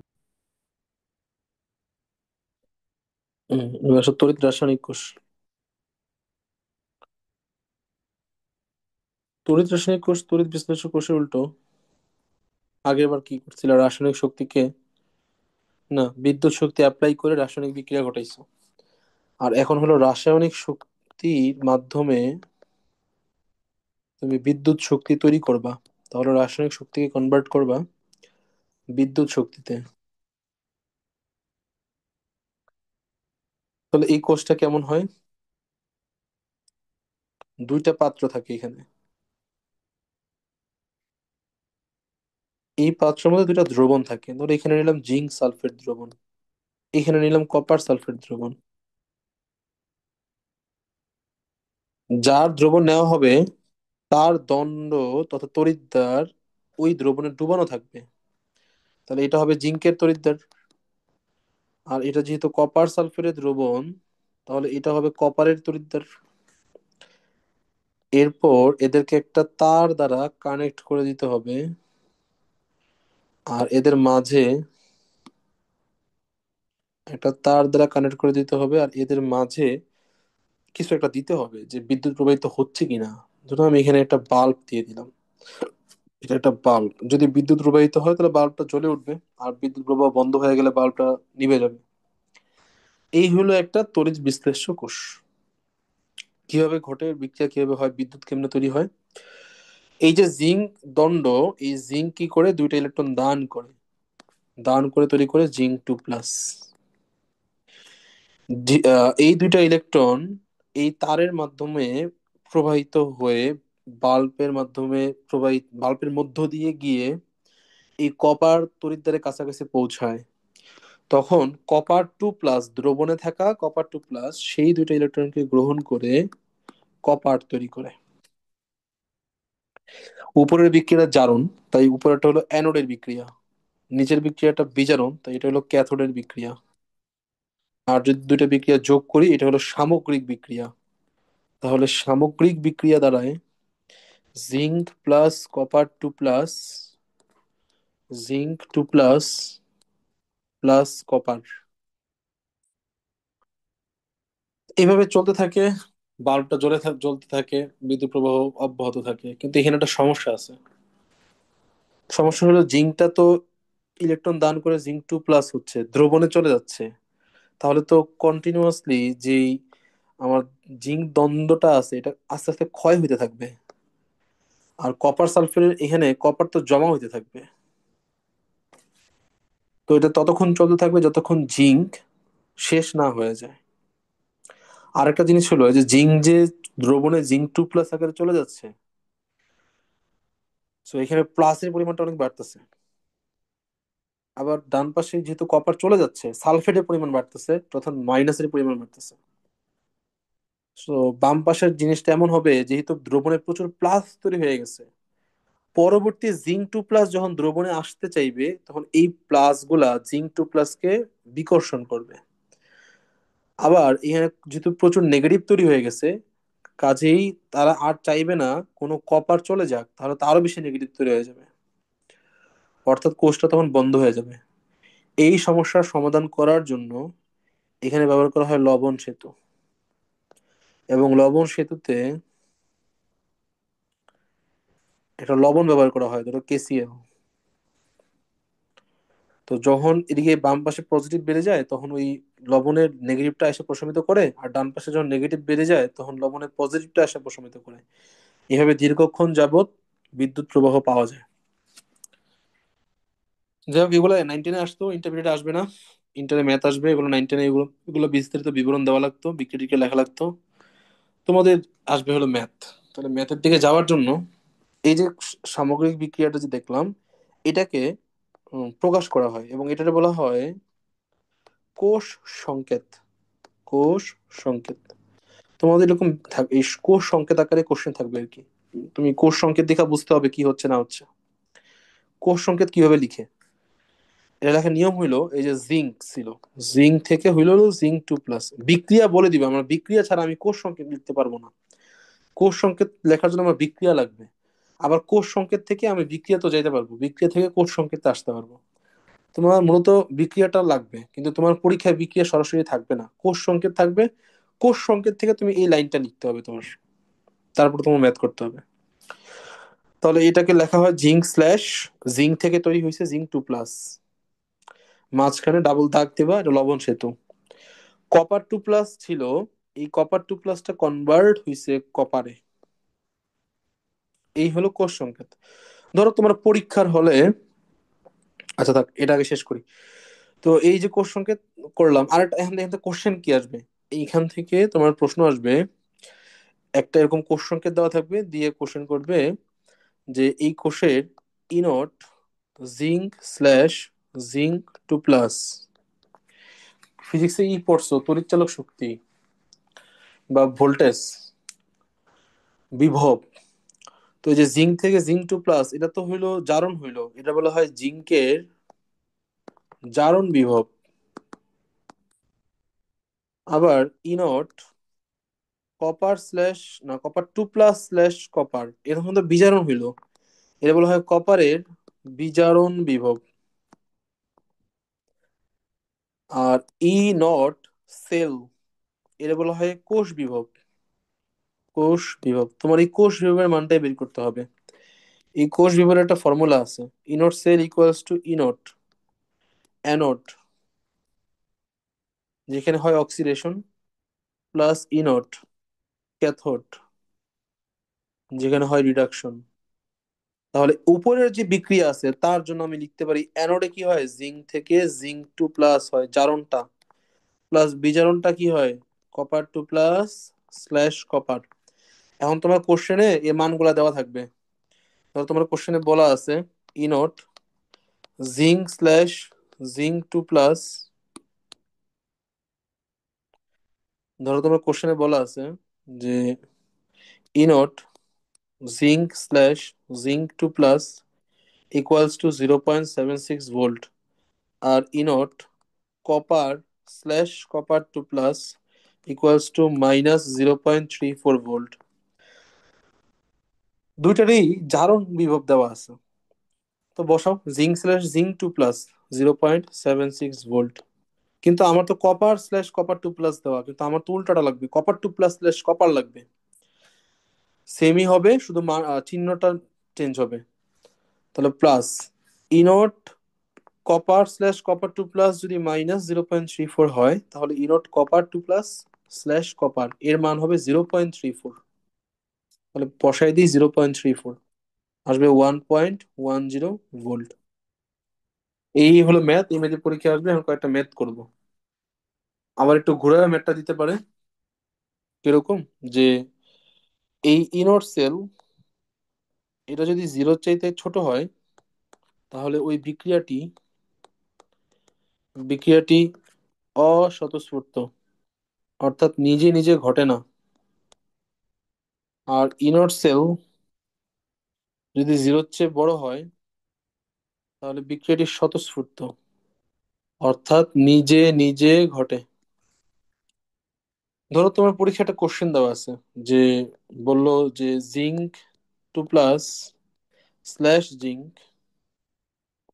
এবার আসো তড়িৎ রাসায়নিক কোষ। তড়িৎ রাসায়নিক কোষ তড়িৎ বিশ্লেষক কোষের উল্টো। আগের বার কি করছিল, রাসায়নিক শক্তিকে, না, বিদ্যুৎ শক্তি অ্যাপ্লাই করে রাসায়নিক বিক্রিয়া ঘটাইছো। আর এখন হলো রাসায়নিক শক্তির মাধ্যমে তুমি বিদ্যুৎ শক্তি তৈরি করবা। তাহলে রাসায়নিক শক্তিকে কনভার্ট করবা বিদ্যুৎ শক্তিতে। তাহলে এই কোষটা কেমন হয়? দুইটা পাত্র থাকে এখানে। এই পাত্রের মধ্যে দুইটা দ্রবণ থাকে, ধরো এখানে নিলাম জিঙ্ক সালফেট দ্রবণ, এখানে নিলাম কপার সালফেট দ্রবণ। যার দ্রবণ নেওয়া হবে তার দণ্ড তথা তড়িৎদ্বার ওই দ্রবণে ডুবানো থাকবে। তাহলে এটা হবে জিঙ্কের তড়িৎদ্বার। আর এটা যেহেতু কপার সালফেটের দ্রবণ, তাহলে এটা হবে কপারের তড়িৎদ্বার। এরপর এদেরকে একটা তার দ্বারা কানেক্ট করে দিতে হবে, আর এদের মাঝে একটা তার দ্বারা কানেক্ট করে দিতে হবে, আর এদের মাঝে কিছু একটা দিতে হবে যে বিদ্যুৎ প্রবাহিত হচ্ছে কিনা। ধরুন আমি এখানে একটা বাল্ব দিয়ে দিলাম, এটা একটা বাল্ব, যদি বিদ্যুৎ প্রবাহিত হয় তাহলে বাল্বটা জ্বলে উঠবে, আর বিদ্যুৎ প্রবাহ বন্ধ হয়ে গেলে বাল্বটা নিভে যাবে। এই হলো একটা তড়িৎ বিশ্লেষ্য কোষ। কিভাবে ঘটে বিক্রিয়া, কিভাবে হয়, বিদ্যুৎ কেমনে তৈরি হয়। এই যে জিঙ্ক দণ্ড, এই জিঙ্ক কি করে দুইটা ইলেকট্রন দান করে, দান করে তৈরি করে জিঙ্ক 2+। এই দুইটা ইলেকট্রন এই তারের মাধ্যমে প্রবাহিত হয়ে বাল্বের মাধ্যমে প্রবাহিত, বাল্বের মধ্য দিয়ে গিয়ে এই কপার তড়িৎদ্বারের কাছাকাছি পৌঁছায়। তখন কপার 2+ দ্রবণে থাকা কপার 2+ সেই দুইটা ইলেকট্রনকে গ্রহণ করে কপার তৈরি করে। উপরের বিক্রিয়াটা জারণ, তাই উপরেরটা হলো অ্যানোডের বিক্রিয়া। নিচের বিক্রিয়াটা বিজারণ, তাই এটা হলো ক্যাথোডের বিক্রিয়া। আর যদি দুইটা বিক্রিয়া যোগ করি এটা হলো সামগ্রিক বিক্রিয়া। তাহলে সামগ্রিক বিক্রিয়া দ্বারায় জিঙ্ক+কপার 2+, জিঙ্ক 2+ প্লাস কপার, এইভাবে চলতে থাকে। বাল্বটা জ্বলতে থাকে, বিদ্যুৎ প্রবাহ অব্যাহত থাকে। কিন্তু এখানে একটা সমস্যা আছে। সমস্যা হলো জিঙ্কটা তো ইলেকট্রন দান করে জিঙ্ক 2+ হচ্ছে, দ্রবণে চলে যাচ্ছে। তাহলে তো কন্টিনিউয়াসলি যেই আমার জিঙ্ক দ্বন্দ্বটা আছে এটা আস্তে আস্তে ক্ষয় হইতে থাকবে। আর কপার সালফেটের এখানে কপার তো জমা হইতে থাকবে। তো এটা ততক্ষণ চলতে থাকবে যতক্ষণ জিঙ্ক শেষ না হয়ে যায়। আরেকটা জিনিস হলো এই যে জিঙ্ক যে দ্রবণে জিঙ্ক 2+ আকারে চলে যাচ্ছে, তো এখানে প্লাসের পরিমাণটা অনেক বাড়তেছে। আবার ডান পাশে যেহেতু কপার চলে যাচ্ছে, সালফেটের পরিমাণ বাড়তেছে, তখন মাইনাসের পরিমাণ বাড়তেছে। তো বাম পাশের জিনিসটা এমন হবে, যেহেতু দ্রবণে প্রচুর প্লাস তৈরি হয়ে গেছে, পরবর্তী জিঙ্ক 2+ যখন দ্রবণে আসতে চাইবে তখন এই প্লাস গুলা জিঙ্ক 2+কে বিকর্ষণ করবে। আবার এখানে যেহেতু প্রচুর নেগেটিভ তৈরি হয়ে গেছে, কাজেই তারা আর চাইবে না কোনো কপার চলে যাক, তাহলে তো আরো বেশি নেগেটিভ তৈরি হয়ে যাবে। অর্থাৎ কোষটা তখন বন্ধ হয়ে যাবে। এই সমস্যার সমাধান করার জন্য এখানে ব্যবহার করা হয় লবণ সেতু। এবং লবণ সেতুতে একটা লবণ ব্যবহার করা হয়, ধরো KCl। তো যখন এদিকে বাম পাশে পজিটিভ বেড়ে যায় তখন ওই লবণের নেগেটিভটা এসে প্রশমিত করে, আর ডান পাশে যখন নেগেটিভ বেড়ে যায় তখন লবণের পজিটিভটা এসে প্রশমিত করে। এভাবে দীর্ঘক্ষণ যাবত বিদ্যুৎ প্রবাহ পাওয়া যায়। যাই হোক, এগুলো 9-10 আসতো, ইন্টারমিডিয়েট আসবে না। ইন্টারে ম্যাথ আসবে, এগুলো 9-10 এগুলো এগুলো বিস্তারিত বিবরণ দেওয়া লাগতো, বিক্রিটিকে লেখা লাগতো। তোমাদের আসবে হলো ম্যাথ। তাহলে ম্যাথের দিকে যাওয়ার জন্য এই যে সামগ্রিক বিক্রিয়াটা যে দেখলাম, এটাকে প্রকাশ করা হয় এবং এটাকে বলা হয় কোষ সংকেত। কোষ সংকেত। তোমাদের এরকম এই কোষ সংকেত আকারে কোশ্চেন থাকবে আর কি। তুমি কোষ সংকেত দেখা বুঝতে হবে কি হচ্ছে না হচ্ছে। কোষ সংকেত কিভাবে লিখে, এটা লেখার নিয়ম হইলো, এই যে জিঙ্ক ছিল, জিঙ্ক থেকে হইলো জিঙ্ক 2+। বিক্রিয়া বলে দিবে, আমরা বিক্রিয়া ছাড়া আমি কোষ সংকেত লিখতে পারবো না। কোষ সংকেত লেখার জন্য আমার বিক্রিয়া লাগবে। আবার কোষ সংকেত থেকে আমি বিক্রিয়া তো যাইতে পারবো, বিক্রিয়া থেকে কোষ সংকেতে আসতে পারবো। তোমার মূলত বিক্রিয়াটা লাগবে, কিন্তু তোমার পরীক্ষায় বিক্রিয়া সরাসরি থাকবে না, কোষ সংকেত থাকবে। কোষ সংকেত থেকে তুমি এই লাইনটা লিখতে হবে তোমার, তারপর তোমার ম্যাথ করতে হবে। তাহলে এটাকে লেখা হয় জিঙ্ক জিঙ্ক থেকে তৈরি হয়েছে জিঙ্ক 2+। মাঝখানে ডাবল দাগ দেবা, এটা লবণ সেতু। কপার 2+ ছিল, এই কপার 2+টা কনভার্ট হয়েছে কপারে। এই হলো কোষ সংকেত। ধরো তোমার পরীক্ষার হলে, আচ্ছা থাক এটা আগে শেষ করি। তো এই যে কোষ সংকেত করলাম, আর এখান থেকে কোশ্চেন কি আসবে, এইখান থেকে তোমার প্রশ্ন আসবে। একটা এরকম কোষ সংকেত দেওয়া থাকবে, দিয়ে কোশ্চেন করবে যে এই কোষের ইনট জিঙ্ক/জিঙ্ক 2+। ফিজিক্সে পড়ছো তড়িৎচালক শক্তি বা ভোল্টেজ, বিভব। তো এই যে জিঙ্ক থেকে জিঙ্ক 2+, এটা তো হইলো জারণ, হইলো এটা বলা হয় জিঙ্কের জারণ বিভব। আবার ইনট কপার/কপার 2+/কপার, এরকম তো বিজারণ হইলো, এটা বলা হয় কপারের বিজারণ বিভব। আর ই নট এটা বলা হয় কোষ বিভব। কোষ বিভব, তোমার এই কোষ বিভবের মানটাই বের করতে হবে। এই কোষ বিভবের একটা ফর্মুলা আছে, ইনট সেল ইকুয়ালস টু অ্যানোড, যেখানে হয় অক্সিডেশন, প্লাস ইনট ক্যাথোড, যেখানে হয় রিডাকশন। তাহলে উপরের যে বিক্রিয়া আছে তার জন্য আমি লিখতে পারি অ্যানোডে কি হয়, জিঙ্ক থেকে জিঙ্ক 2+ হয় জারণটা, প্লাস বিজারণটা কি হয়, কপার 2+/কপার। এখন তোমার কোশ্চেনে এই মানগুলা দেওয়া থাকবে। ধরো তোমার কোশ্চেনে বলা আছে ইনট জিঙ্ক/জিঙ্ক 2+। ধরো তোমার কোশ্চেনে বলা আছে যে E naught zinc zinc 2+ equals to 0.76 volt, আর E naught copper copper 2+ equals to -0.34 volt. দুইটারই জারণ বিভব দেওয়া আছে। তো বসাও জিঙ্ক/জিঙ্ক 2+, 0.76 ভোল্ট। কিন্তু আমার তো কপার/কপার 2+ দেওয়া, কিন্তু আমার তো উল্টাটা লাগবে, কপার 2+/কপার লাগবে। সেমই হবে, শুধু চিহ্নটা চেঞ্জ হবে। তাহলে প্লাস ইনট কপার/কপার 2+ যদি -0.34 হয়, তাহলে ইনট কপার 2+/কপার এর মান হবে 0.34। তাহলে বসাই দিই 0.34, আসবে 1.10 ভোল্ট। এই হলো ম্যাথ, এই ম্যাথের পরীক্ষা আসবে, এখন কয়েকটা ম্যাথ করব। আবার একটু ঘুরে ম্যাথটা দিতে পারে, কিরকম, যে এই ইনট সেল এটা যদি জিরোর চাইতে ছোট হয়, তাহলে ওই বিক্রিয়াটি অস্বতঃস্ফূর্ত, অর্থাৎ নিজে নিজে ঘটে না। আর ইনট সেল যদি জিরোর চেয়ে বড় হয়, তাহলে বিক্রিয়াটি স্বতঃস্ফূর্ত, অর্থাৎ নিজে নিজে ঘটে। ধরো তোমার পরীক্ষা একটা কোশ্চেন দেওয়া আছে, যে বললো যে জিঙ্ক 2+/জিঙ্ক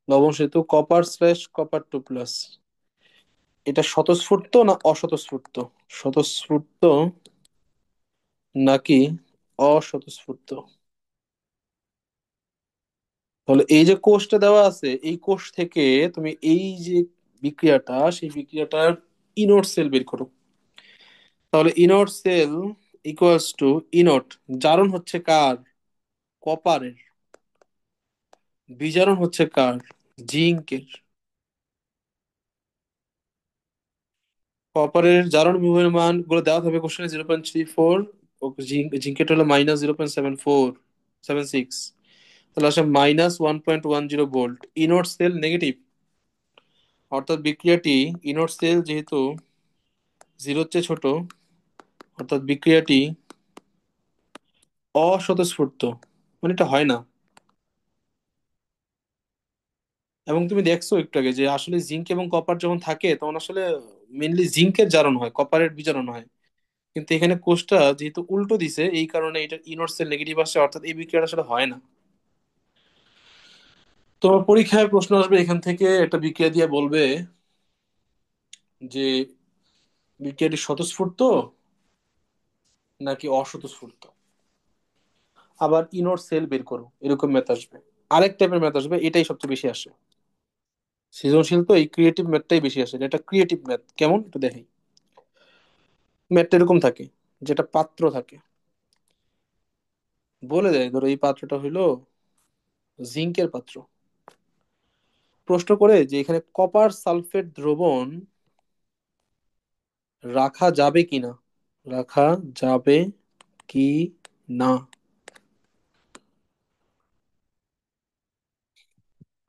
লবণ সেতু কপার/কপার 2+, এটা স্বতঃস্ফূর্ত না অস্বতঃস্ফূর্ত, স্বতঃস্ফূর্ত নাকি অস্বতঃস্ফূর্ত। তাহলে এই যে কোষটা দেওয়া আছে, এই কোষ থেকে তুমি এই যে বিক্রিয়াটা, সেই বিক্রিয়াটার ইনট সেল বের করো। তাহলে ইনট সেল ইকুয়ালস টু ইনট, জারণ হচ্ছে কার? কপারের। বিজারণ হচ্ছে কার? জিঙ্কের। কপারের জারণ বিভবের মান গুলো দেওয়া থাকবে কোশ্চেনে 0.34, জিঙ্কের হলো -0.7476, তাহলে আসে -1.10 ভোল্ট। ইনট সেল নেগেটিভ, অর্থাৎ বিক্রিয়াটি ইনট সেল যেহেতু জিরোর চেয়ে ছোট, অর্থাৎ বিক্রিয়াটি অস্বতঃস্ফূর্ত, মানে এটা হয় না। এবং তুমি দেখছো একটু আগে যে আসলে জিঙ্ক এবং কপার যখন থাকে তখন আসলে মেনলি জিঙ্কের জারণ হয়, কপারের বিজারণ হয়। কিন্তু এখানে কোষটা যেহেতু উল্টো দিছে, এই কারণে এটা ইনট সেল নেগেটিভ আসে, অর্থাৎ এই বিক্রিয়াটা আসলে হয় না। তোমার পরীক্ষায় প্রশ্ন আসবে এখান থেকে, একটা বিক্রিয়া দিয়ে বলবে যে বিক্রিয়াটি স্বতঃস্ফূর্ত নাকি অস্বতঃস্ফূর্ত, আবার ইনট সেল বের করো, এরকম ম্যাথ আসবে। আরেক টাইপের ম্যাথ আসবে, এটাই সবচেয়ে বেশি আসে। সৃজনশীল তো এই ক্রিয়েটিভ ম্যাথটাই বেশি আসে। এটা ক্রিয়েটিভ ম্যাথ, কেমন একটু দেখাই। ম্যাথটা এরকম থাকে, যেটা পাত্র থাকে, বলে দেয় ধরো এই পাত্রটা হইলো জিঙ্কের পাত্র। প্রশ্ন করে যে এখানে কপার সালফেট দ্রবণ রাখা যাবে কিনা, রাখা যাবে কি না।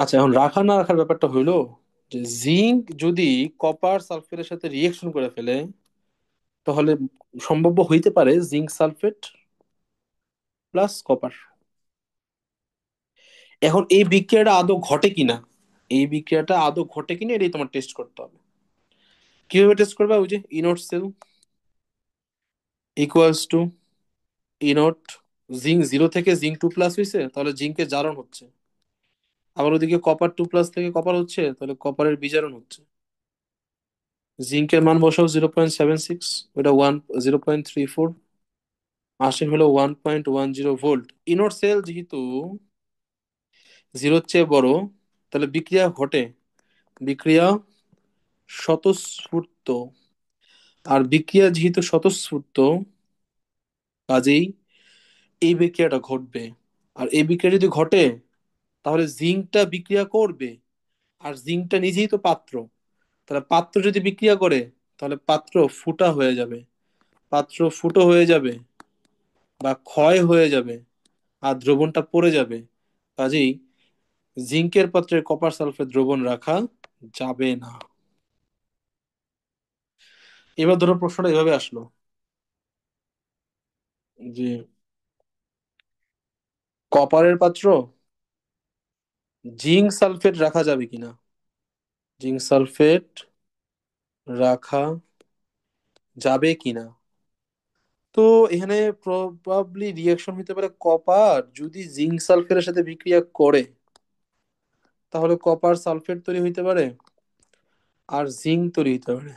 আচ্ছা, এখন রাখা না রাখার ব্যাপারটা হইলো যে জিঙ্ক যদি কপার সালফেটের সাথে রিয়েকশন করে ফেলে, তাহলে সম্ভাব্য হইতে পারে জিঙ্ক সালফেট প্লাস কপার। এখন এই বিক্রিয়াটা আদৌ ঘটে কিনা, এই বিক্রিয়াটা আদৌ ঘটে কিনা এটাই তোমার টেস্ট করতে হবে। কিভাবে টেস্ট করবে? ওই যে ইনট সেল ইকুয়ালস টু ইনট, জিঙ্ক 0 থেকে জিঙ্ক 2+ হয়েছে, তাহলে জিঙ্কের জারণ হচ্ছে। আবার ওদিকে কপার 2+ থেকে কপার হচ্ছে, তাহলে কপারের বিজারণ হচ্ছে। জিঙ্কের মান বসাও 0.76, ওটা 0.34, আসে হলো 1.10 ভোল্ট। ইনট সেল যেহেতু 0-র চেয়ে বড়, তাহলে বিক্রিয়া ঘটে, বিক্রিয়া স্বতঃস্ফূর্ত। আর বিক্রিয়া যেহেতু স্বতঃস্ফূর্ত, কাজেই এই বিক্রিয়াটা ঘটবে। আর এই বিক্রিয়া যদি ঘটে, তাহলে জিঙ্কটা বিক্রিয়া করবে। আর জিঙ্কটা নিজেই তো পাত্র, তাহলে পাত্র যদি বিক্রিয়া করে, তাহলে পাত্র ফুটা হয়ে যাবে, পাত্র ফুটো হয়ে যাবে বা ক্ষয় হয়ে যাবে, আর দ্রবণটা পড়ে যাবে। কাজেই জিঙ্কের পাত্রে কপার সালফেট দ্রবণ রাখা যাবে না। এবার ধরো প্রশ্নটা এভাবে আসলো যে কপারের পাত্র জিঙ্ক সালফেট রাখা যাবে কিনা, জিঙ্ক সালফেট রাখা যাবে কিনা। তো এখানে প্রবাবলি রিয়াকশন হতে পারে, কপার যদি জিঙ্ক সালফেটের সাথে বিক্রিয়া করে, তাহলে কপার সালফেট তৈরি হইতে পারে আর জিঙ্ক তৈরি হতে পারে।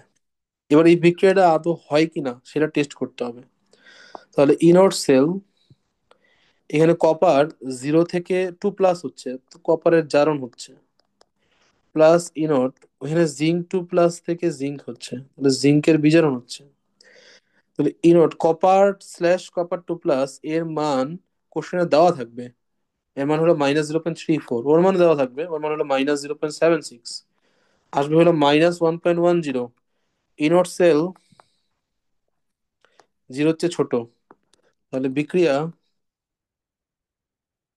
এবার এই বিক্রিয়াটা আদৌ হয় কিনা সেটা টেস্ট করতে হবে। তাহলে ইনট সেল, এখানে কপার 0 থেকে 2+ হচ্ছে, তো কপারের জারণ হচ্ছে, প্লাস ইনট, ওখানে জিঙ্ক 2+ থেকে জিঙ্ক হচ্ছে, তাহলে জিঙ্কের বিজারণ হচ্ছে। তাহলে ইনট কপার স্ল্যাশ কপার 2+, এর মান কোশ্চেনে দেওয়া থাকবে। এর মান হলো -0.34, ওর মান দেওয়া থাকবে, ওর মান হলো -0.76, আসবে হলো -1.10। ইনট সেল 0-র চেয়ে ছোট, তাহলে বিক্রিয়া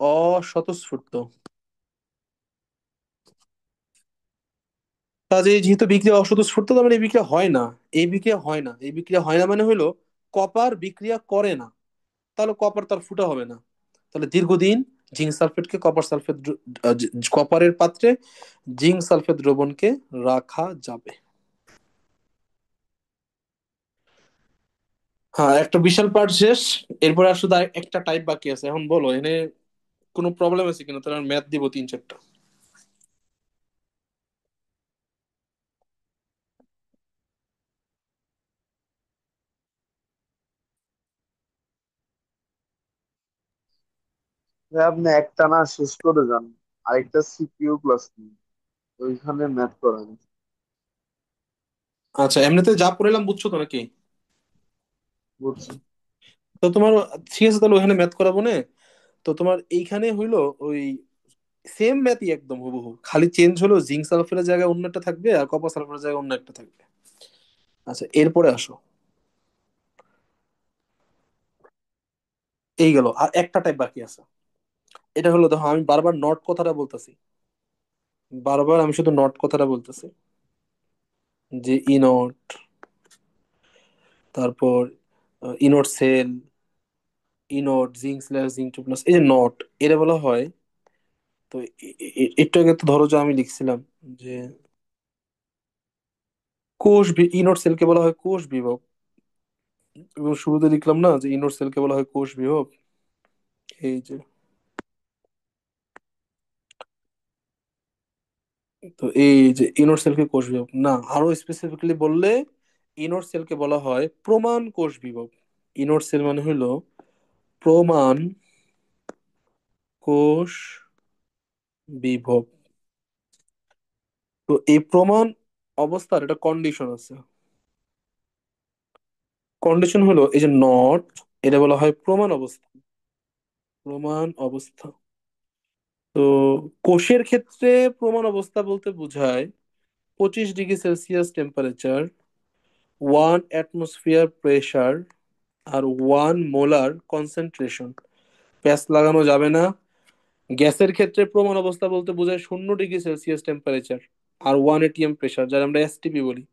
অস্বতঃস্ফূর্ত। কাজে যেহেতু বিক্রিয়া অস্বতঃস্ফূর্ত, তার মানে এই বিক্রিয়া হয় না। এই বিক্রিয়া হয় না, এই বিক্রিয়া হয় না মানে হলো কপার বিক্রিয়া করে না, তাহলে কপার তার ফুটা হবে না। তাহলে দীর্ঘদিন জিঙ্ক সালফেটকে কপার সালফেট কপারের পাত্রে জিঙ্ক সালফেট দ্রবণকে রাখা যাবে। হ্যাঁ, একটা বিশাল পার্ট শেষ। এরপরে আর শুধু একটা টাইপ বাকি আছে। এখন বলো এখানে কোনো প্রবলেম আছে কিনা, তাহলে ম্যাথ দিব 3-4টা। ভাই আপনি একটানা শেষ করে যান। আরেকটা সিপিইউ ক্লাস নিই, ওইখানে ম্যাথ করাবে। আচ্ছা, এমনিতে যা পড়লাম বুঝছো তো নাকি? বুঝছি। তো তোমার ঠিক আছে, তাহলে ওখানে ম্যাথ করাবো না। তো তোমার এইখানে হইলো ওই সেম ম্যাথই একদম হুবহু, খালি চেঞ্জ হলো জিঙ্ক সালফারের জায়গায় অন্য একটা থাকবে আর কপার সালফারের জায়গায় অন্য একটা থাকবে। আচ্ছা, এরপরে আসো। এই গেল, আর একটা টাইপ বাকি আছে। এটা হলো, দেখো আমি বারবার নট কথাটা বলতেছি, বারবার আমি শুধু নট কথাটা বলতেছি, যে ই নট, তারপর E naught cell, E naught zinc slash zinc two plus, এই যে নট, এটা বলা হয়। তো একটু আগে তো ধরো যে আমি লিখছিলাম যে ই নট সেলকে বলা হয় কোষ বিভব, এবং শুরুতে লিখলাম না যে ই নট সেলকে বলা হয় কোষ বিভব। এই যে, তো এই যে ইনোড সেলকে কোষ বিভব না, আরো স্পেসিফিক্যালি বললে ইনোড সেলকে বলা হয় প্রমাণ কোষ বিভব। ইনোড সেল মানে হলো প্রমাণ কোষ বিভব। তো এই প্রমাণ অবস্থার একটা কন্ডিশন আছে। কন্ডিশন হলো এই যে নট, এটা বলা হয় প্রমাণ অবস্থা। প্রমাণ অবস্থা। তো কোষের ক্ষেত্রে প্রমাণ অবস্থা বলতে বোঝায় 25 degree Celsius temperature, 1 atmosphere pressure, আর 1 মোলার কনসেন্ট্রেশন। প্যাচ লাগানো যাবে না। গ্যাসের ক্ষেত্রে প্রমাণ অবস্থা বলতে বোঝায় 0 ডিগ্রি সেলসিয়াস টেম্পারেচার আর 1 atm প্রেসার, যার আমরা এসটিপি বলি।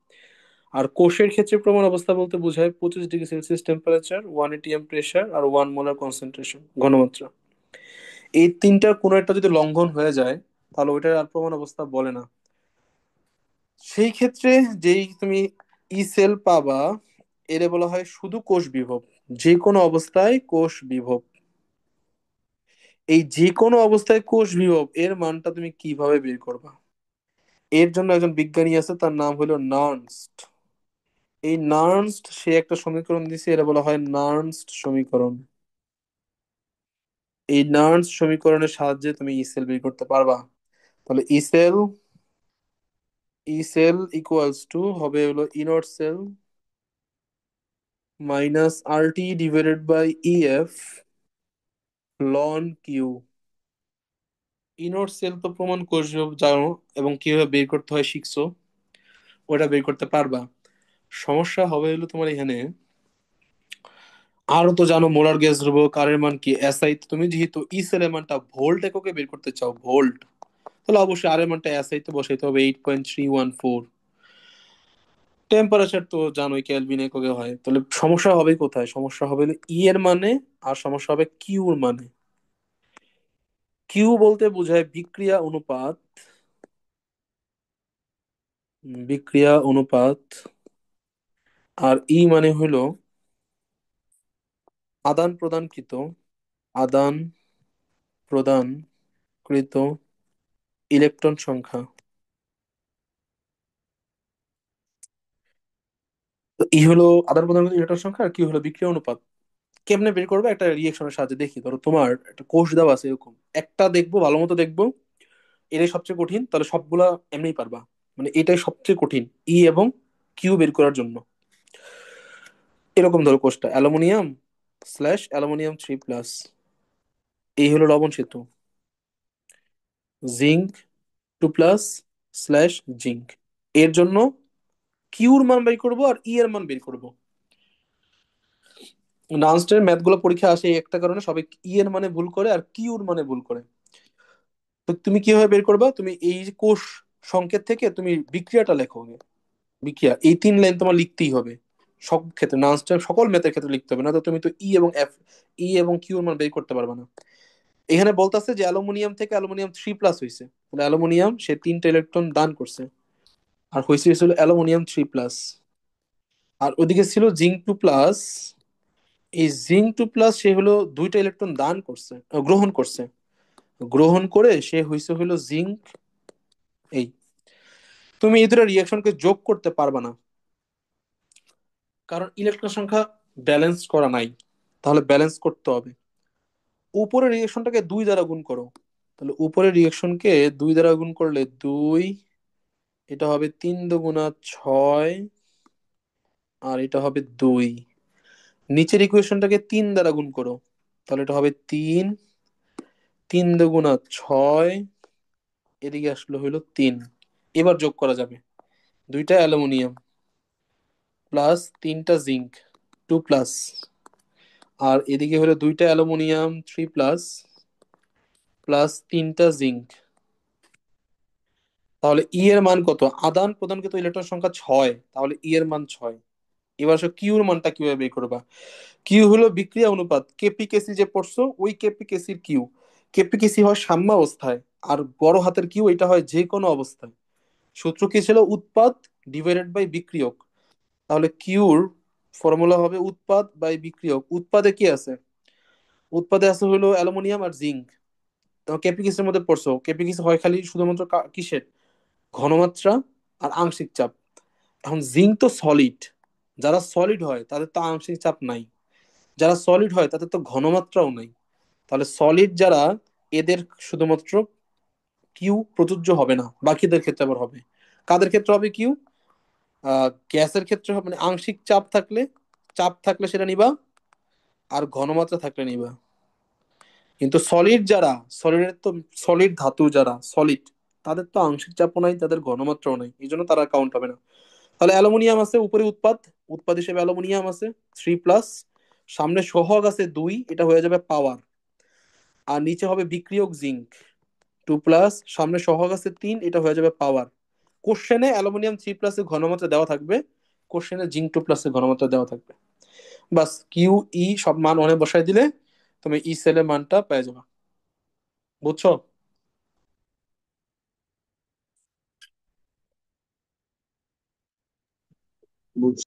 আর কোষের ক্ষেত্রে প্রমাণ অবস্থা বলতে বোঝায় 25 degree Celsius temperature, 1 atm pressure আর 1 মোলার কনসেন্ট্রেশন, ঘনমাত্রা। এই তিনটার কোনো একটা যদি লঙ্ঘন হয়ে যায়, তাহলে ওইটার আর প্রমাণ অবস্থা বলে না। সেই ক্ষেত্রে যেই তুমি ই সেল পাবা, এর বলা হয় শুধু কোষ বিভব। যে কোনো অবস্থায় কোষ বিভব। এই যে কোনো অবস্থায় কোষ বিভব এর মানটা তুমি কিভাবে বের করবা? এর জন্য একজন বিজ্ঞানী আছে, তার নাম হলো নার্নস্ট। এই নার্নস্ট সে একটা সমীকরণ দিছে, এটা বলা হয় নার্নস্ট সমীকরণ। এই নার্নস্ট সমীকরণের সাহায্যে তুমি ই সেল বের করতে পারবা। তাহলে ই সেল ইকুয়ালস টু হবে হলো E naught cell minus R T divided by E F ln Q. E naught cell তো প্রমাণ কোষ বিভব জানো, এবং কিভাবে বের করতে হয় শিখছো, ওটা বের করতে পারবা। সমস্যা হবে হলো তোমার এখানে, আরো তো জানো মোলার গ্যাস ধ্রুবক আর এর মান কি এসআই। তুমি যেহেতু ই সেল এর মানটা ভোল্ট এককে বের করতে চাও, ভোল্ট, তাহলে অবশ্যই আর এর মানটা এসআই তে বসাইতে হবে 8.314। টেম্পারেচার তো জানোই কেলভিন এককে হয়। তাহলে সমস্যা হবে কোথায়? সমস্যা হবে ই এর মানে, আর সমস্যা হবে কিউর মানে। কিউ বলতে বোঝায় বিক্রিয়া অনুপাত, বিক্রিয়া অনুপাত। আর ই মানে হলো আদান প্রদানকৃত, আদান প্রদানকৃত ইলেকট্রন সংখ্যা। তো ই হলো আদান প্রদানকৃত ইলেকট্রন সংখ্যা, আর কি হলো বিক্রিয়া অনুপাত। কেমনে বের করবে? একটা রিয়েকশনের সাহায্যে দেখি। ধরো তোমার একটা কোষ দেওয়া আছে এরকম, একটা দেখবো ভালো মতো দেখবো, এটাই সবচেয়ে কঠিন, তাহলে সবগুলা এমনিই পারবা। মানে এটাই সবচেয়ে কঠিন ই এবং কিউ বের করার জন্য। এরকম ধরো কোষটা অ্যালুমিনিয়াম স্ল্যাশ অ্যালুমিনিয়াম 3+, এই হলো লবণ সেতু, জিঙ্ক 2+ স্ল্যাশ জিঙ্ক। এর জন্য কিউর মান বের করবো আর ই এর মান বের করবো। নার্নস্টের ম্যাথ গুলো পরীক্ষা আসে এই একটা কারণে, সবাই ই এর মানে ভুল করে আর কিউর মানে ভুল করে। তো তুমি কিভাবে বের করবা? তুমি এই যে কোষ সংকেত থেকে তুমি বিক্রিয়াটা লেখো আগে। বিক্রিয়া এই 3 লাইন তোমার লিখতেই হবে। সব ক্ষেত্রে নার্নস্টের সকল ম্যাথের ক্ষেত্রে লিখতে হবে, না তো তুমি তো ই এবং কিউর মান বের করতে পারবে না। এখানে বলতেছে যে অ্যালুমিনিয়াম থেকে অ্যালুমিনিয়াম 3+ হয়েছে, তাহলে অ্যালুমিনিয়াম সে 3টা ইলেকট্রন দান করছে, আর হয়েছে ছিল অ্যালুমিনিয়াম 3+। আর ওদিকে ছিল জিঙ্ক 2+। এই জিঙ্ক 2+ সে হলো 2টা ইলেকট্রন দান করছে, গ্রহণ করছে। গ্রহণ করে সে হইছে হলো জিঙ্ক। এই, তুমি এই দুটো রিয়াকশনকে যোগ করতে পারবা না, কারণ ইলেকট্রন সংখ্যা ব্যালেন্স করা নাই। তাহলে ব্যালেন্স করতে হবে, উপরের রিয়াকশনটাকে 2 দ্বারা গুণ করো, তাহলে উপরের রিয়েকশনকে 2 দ্বারা গুণ করলে 2, এটা হবে 3 দুগুণা 6, আর এটা হবে 2। নিচের ইকুয়েশনটাকে 3 দ্বারা গুণ করো, তাহলে এটা হবে 3, 3 দুগুণা 6, এদিকে আসলে হইলো 3। এবার যোগ করা যাবে, 2টা অ্যালুমিনিয়াম প্লাস 3টা জিঙ্ক, 2 প্লাস, আর এদিকে হলো 2টা অ্যালুমিনিয়াম 3 প্লাস, প্লাস 3টা জিঙ্ক। তাহলে ই এর মান কত? আদান প্রদানকৃত ইলেকট্রন সংখ্যা 6, তাহলে ই এর মান 6। এবার আসলে কিউ এর মানটা কিভাবে বের করবা? কিউ হলো বিক্রিয়া অনুপাত, কেপিকেসি যে পড়ছো ওই কেপিকেসির কিউ। কেপিকেসি হয় সাম্য অবস্থায়, আর বড় হাতের কিউ এটা হয় যে কোনো অবস্থায়। সূত্র কি ছিল? উৎপাদ ডিভাইডেড বাই বিক্রিয়ক। তাহলে কিউর ফর্মুলা হবে উৎপাদ বাই বিক্রিয়ক। উৎপাদে কি আছে? উৎপাদে আছে হলো অ্যালুমিনিয়াম আর জিঙ্ক। তো কেপিকেসির মধ্যে পড়ছো, কেপিকেসি হয় খালি শুধুমাত্র কিসের? ঘনমাত্রা আর আংশিক চাপ। এখন জিঙ্ক তো সলিড, যারা সলিড হয় তাদের তো আংশিক চাপ নাই, যারা সলিড হয় তাদের তো ঘনমাত্রাও নাই। তাহলে সলিড যারা, এদের শুধুমাত্র কিউ প্রযোজ্য হবে না, বাকিদের ক্ষেত্রে আবার হবে। কাদের ক্ষেত্রে হবে কিউ? গ্যাসের ক্ষেত্রে হবে, মানে আংশিক চাপ থাকলে, চাপ থাকলে সেটা নিবা, আর ঘনমাত্রা থাকলে নিবা। কিন্তু সলিড যারা, সলিডের তো, সলিড ধাতু যারা সলিড, তাদের তো আংশিক চাপও নাই, তাদের ঘনমাত্রাও নাই, এই জন্য তারা কাউন্ট হবে না। তাহলে অ্যালুমিনিয়াম আছে উপরে উৎপাদ, উৎপাদ হিসেবে অ্যালুমিনিয়াম আছে 3 প্লাস, সামনে সহগ আছে 2, এটা হয়ে যাবে পাওয়ার, আর নিচে হবে বিক্রিয়ক জিঙ্ক 2 প্লাস, সামনে সহগ আছে 3, এটা হয়ে যাবে পাওয়ার। কোশ্চেনে অ্যালুমিনিয়াম 3 প্লাসের ঘনমাত্রা দেওয়া থাকবে, কোশ্চেনে জিঙ্ক 2 প্লাসের ঘনমাত্রা দেওয়া থাকবে। বাস কিউ ই সব মান অনে বসাই দিলে তুমি ই সেলের মানটা পেয়ে যাবে। বুঝছো? বুঝছি।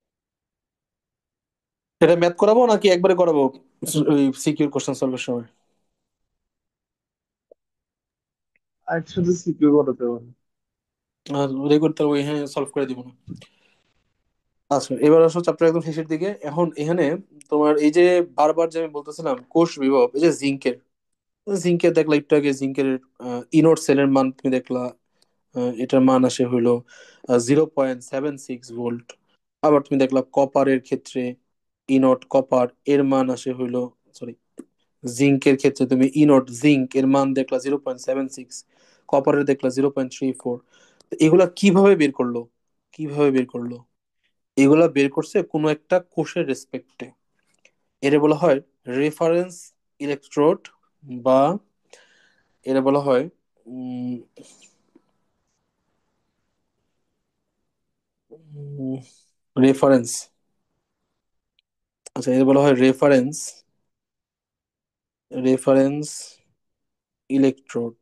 এটা ম্যাথ করাবো নাকি একবারে করাবো ওই সিকিউর কোশ্চেন সলভের সময়? একসাথে সিকিউর করাতে পারে। আর রেগুলার ওই, হ্যাঁ, সলভ করে দিব না। আচ্ছা, এবার আসো চ্যাপ্টার একদম শেষের দিকে। এখন এখানে তোমার এই যে বারবার যে আমি বলতেছিলাম কোষ বিভব, এই যে জিঙ্কের, জিঙ্কের দেখলা একটু আগে, জিঙ্কের ইনোড সেলের মান তুমি দেখলা, এটার মান আসে হইলো 0.76 ভোল্ট। আবার তুমি দেখলা কপারের ক্ষেত্রে, ইনট কপার এর মান আসে হইলো, সরি, জিঙ্কের ক্ষেত্রে তুমি ইনট জিঙ্ক এর মান দেখলা 0.76, কপারের দেখলা 0.34। এগুলা কিভাবে বের করলো? কিভাবে বের করলো? এগুলা বের করছে কোনো একটা কোষের রেসপেক্টে। এর বলা হয় রেফারেন্স ইলেকট্রোড, বা এর বলা হয় রেফারেন্স, আচ্ছা, এর বলা হয় রেফারেন্স, রেফারেন্স ইলেকট্রোড।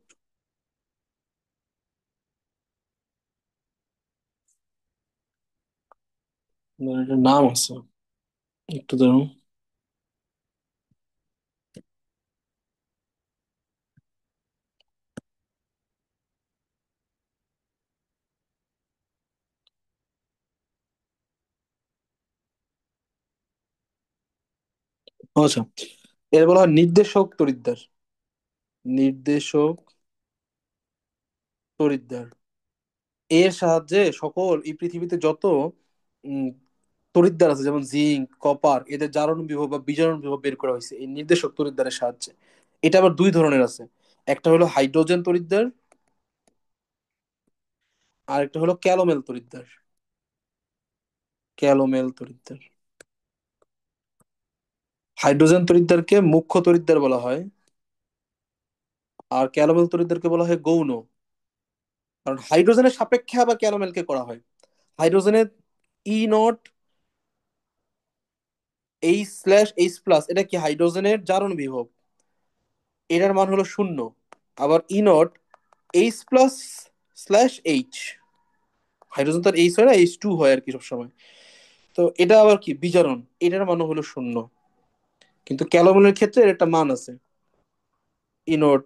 এটার নাম আছে, একটু ধরুন। আচ্ছা, এর বলা হয় নির্দেশক তড়িৎদ্বার, নির্দেশক তড়িৎদ্বার। এর সাহায্যে সকল এই পৃথিবীতে যত উম, তড়িৎদ্বার আছে, যেমন জিঙ্ক কপার, এদের জারণ বিভব বা বিজারণ বিভব বের করা হয়েছে এই নির্দেশক তড়িৎদ্বারের সাহায্যে। এটা আবার দুই ধরনের আছে, একটা হলো হাইড্রোজেন তড়িৎদ্বার, আর একটা হলো ক্যালোমেল তড়িৎদ্বার। ক্যালোমেল তড়িৎদ্বার, হাইড্রোজেন তড়িৎদ্বারকে মুখ্য তড়িৎদ্বার বলা হয়, আর ক্যালোমেল তড়িৎদ্বারকে বলা হয় গৌণ। কারণ হাইড্রোজেনের সাপেক্ষে আবার ক্যালোমেলকে করা হয়। হাইড্রোজেনের E naught H slash H plus, এটা কি হাইড্রোজেনের জারণ বিভব, এটার মান হলো 0। আবার E naught H plus slash H, hydrogen তো এইচ হয় না, H2 হয় আর কি সবসময়। তো এটা আবার কি বিজারণ, এটার মান হলো 0। কিন্তু ক্যালোমেলের ক্ষেত্রে এর একটা মান আছে, ইনোট,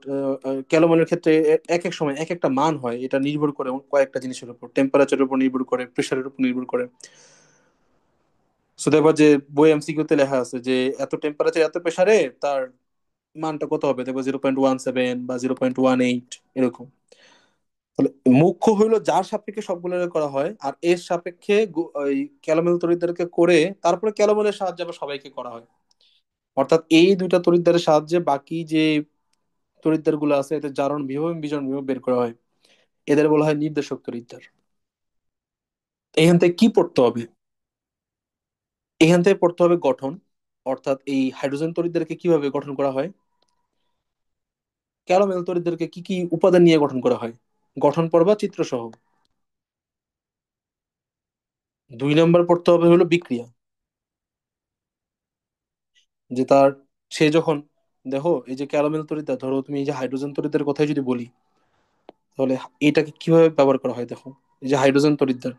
ক্যালোমেলের ক্ষেত্রে এক এক সময় এক একটা মান হয়, এটা নির্ভর করে কয়েকটা জিনিসের উপর, টেম্পারেচারের উপর নির্ভর করে, প্রেশারের উপর নির্ভর করে। সো দেখবা যে বই এমসিকিউ তে লেখা আছে যে এত টেম্পারেচার এত প্রেসারে তার মানটা কত হবে দেখো, 0.17 বা 0.18 এরকম। তাহলে মুখ্য হইলো যার সাপেক্ষে সবগুলো করা হয়, আর এর সাপেক্ষে ওই ক্যালোমেল তড়িৎদ্বারকে করে তারপরে ক্যালোমেলের সাহায্যে আবার সবাইকে করা হয়। অর্থাৎ এই দুইটা তড়িৎদ্বারের সাহায্যে বাকি যে তড়িৎদ্বার গুলো আছে, এতে জারণ বিভব এবং বিজারণ বিভব বের করা হয়। এদের বলা হয় নির্দেশক তড়িৎদ্বার। এখান থেকে কি পড়তে হবে? এখান থেকে পড়তে হবে গঠন, অর্থাৎ এই হাইড্রোজেন তড়িৎদ্বারকে কিভাবে গঠন করা হয়, ক্যালোমেল তড়িৎদ্বারকে কি কি উপাদান নিয়ে গঠন করা হয়, গঠন পর্ব চিত্র সহ। 2 নম্বর পড়তে হবে হলো বিক্রিয়া, যে তার সে যখন, দেখো এই যে ক্যারামেল তড়িৎদ্বার, ধরো তুমি এই যে হাইড্রোজেন তড়িৎদ্বারের কথাই যদি বলি, তাহলে এটাকে কিভাবে ব্যবহার করা হয় দেখো। এই যে হাইড্রোজেন তড়িৎদ্বার,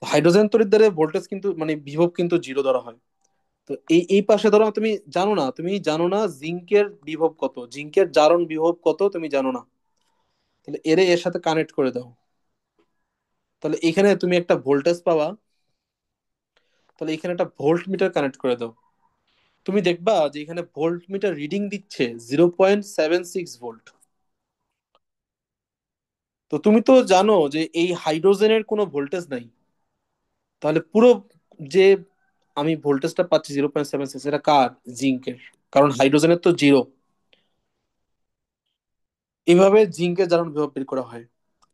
হাইড্রোজেন তড়িৎদ্বারে ভোল্টেজ কিন্তু মানে বিভব কিন্তু 0 ধরা হয়। তো এই এই পাশে ধরো তুমি জানো না জিঙ্কের বিভব কত, জিঙ্কের জারণ বিভব কত তুমি জানো না, তাহলে এর এর সাথে কানেক্ট করে দাও। তাহলে এখানে তুমি একটা ভোল্টেজ পাবা, তাহলে এখানে একটা ভোল্ট মিটার কানেক্ট করে দাও। তুমি দেখবা যে এখানে ভোল্ট মিটার রিডিং দিচ্ছে 0.76 ভোল্ট। তো তুমি তো জানো যে এই হাইড্রোজেনের কোনো ভোল্টেজ নাই, তাহলে পুরো যে আমি ভোল্টেজটা পাচ্ছি 0.76, এটা কার? জিঙ্কের। কারণ হাইড্রোজেনের তো 0। এভাবে জিঙ্কের জারণ বিভব বের করা হয়।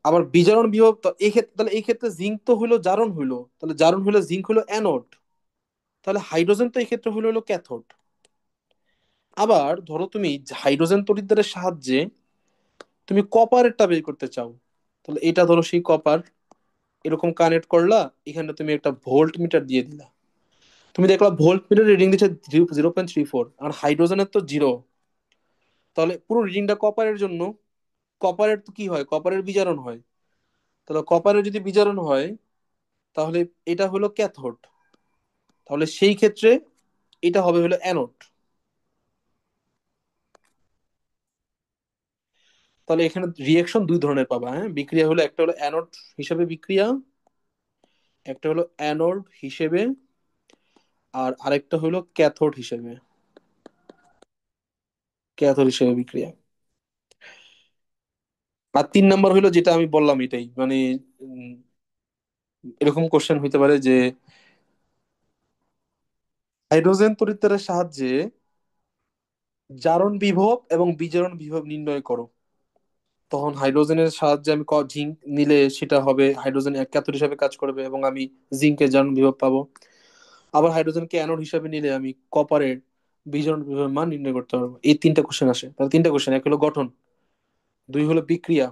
আবার বিজারণ বিভব তো এই ক্ষেত্রে, তাহলে এই ক্ষেত্রে জিঙ্ক তো হইলো জারণ হইলো, তাহলে জারণ হইলো জিঙ্ক হইলো অ্যানোড, তাহলে হাইড্রোজেন তো এই ক্ষেত্রে হইলো ক্যাথোড। আবার ধরো তুমি হাইড্রোজেন তড়িৎদ্বারের সাহায্যে তুমি কপারেরটা বের করতে চাও, তাহলে এটা ধরো সেই কপার, এরকম কানেক্ট করলা, এখানে তুমি একটা ভোল্ট মিটার দিয়ে দিলা, তুমি দেখলা ভোল্ট মিটার রিডিং দিচ্ছে 0.34, আর হাইড্রোজেনের তো 0। তাহলে পুরো রিডিংটা কপারের জন্য, কপারের তো কি হয়, কপারের বিজারণ হয়। তাহলে কপারের যদি বিজারণ হয়, তাহলে এটা হলো ক্যাথোড, তাহলে সেই ক্ষেত্রে এটা হবে হলো অ্যানোড। তাহলে এখানে রিয়েকশন 2 ধরনের পাবা, হ্যাঁ, বিক্রিয়া হলো একটা হলো অ্যানোড হিসেবে বিক্রিয়া, একটা হলো অ্যানোড হিসেবে, আর আরেকটা হলো ক্যাথোড হিসেবে, ক্যাথোড হিসেবে বিক্রিয়া। আর 3 নম্বর হলো যেটা আমি বললাম, এটাই মানে উম, এরকম কোশ্চেন হইতে পারে যে হাইড্রোজেন তড়িৎদ্বারের সাহায্যে জারণ বিভব এবং বিজারণ বিভব নির্ণয় করো। তখন হাইড্রোজেনের সাহায্যে আমি জিঙ্ক নিলে সেটা হবে হাইড্রোজেন এক ক্যাথোড হিসাবে কাজ করবে এবং আমি জিঙ্কের জারণ বিভব পাবো। আবার হাইড্রোজেনকে অ্যানোড হিসাবে নিলে আমি কপারের বিজারণ বিভবের মান নির্ণয় করতে পারবো। এই 3টা কোশ্চেন আসে, তাহলে 3টা কোশ্চেন, এক হলো গঠন, 2 হলো বিক্রিয়া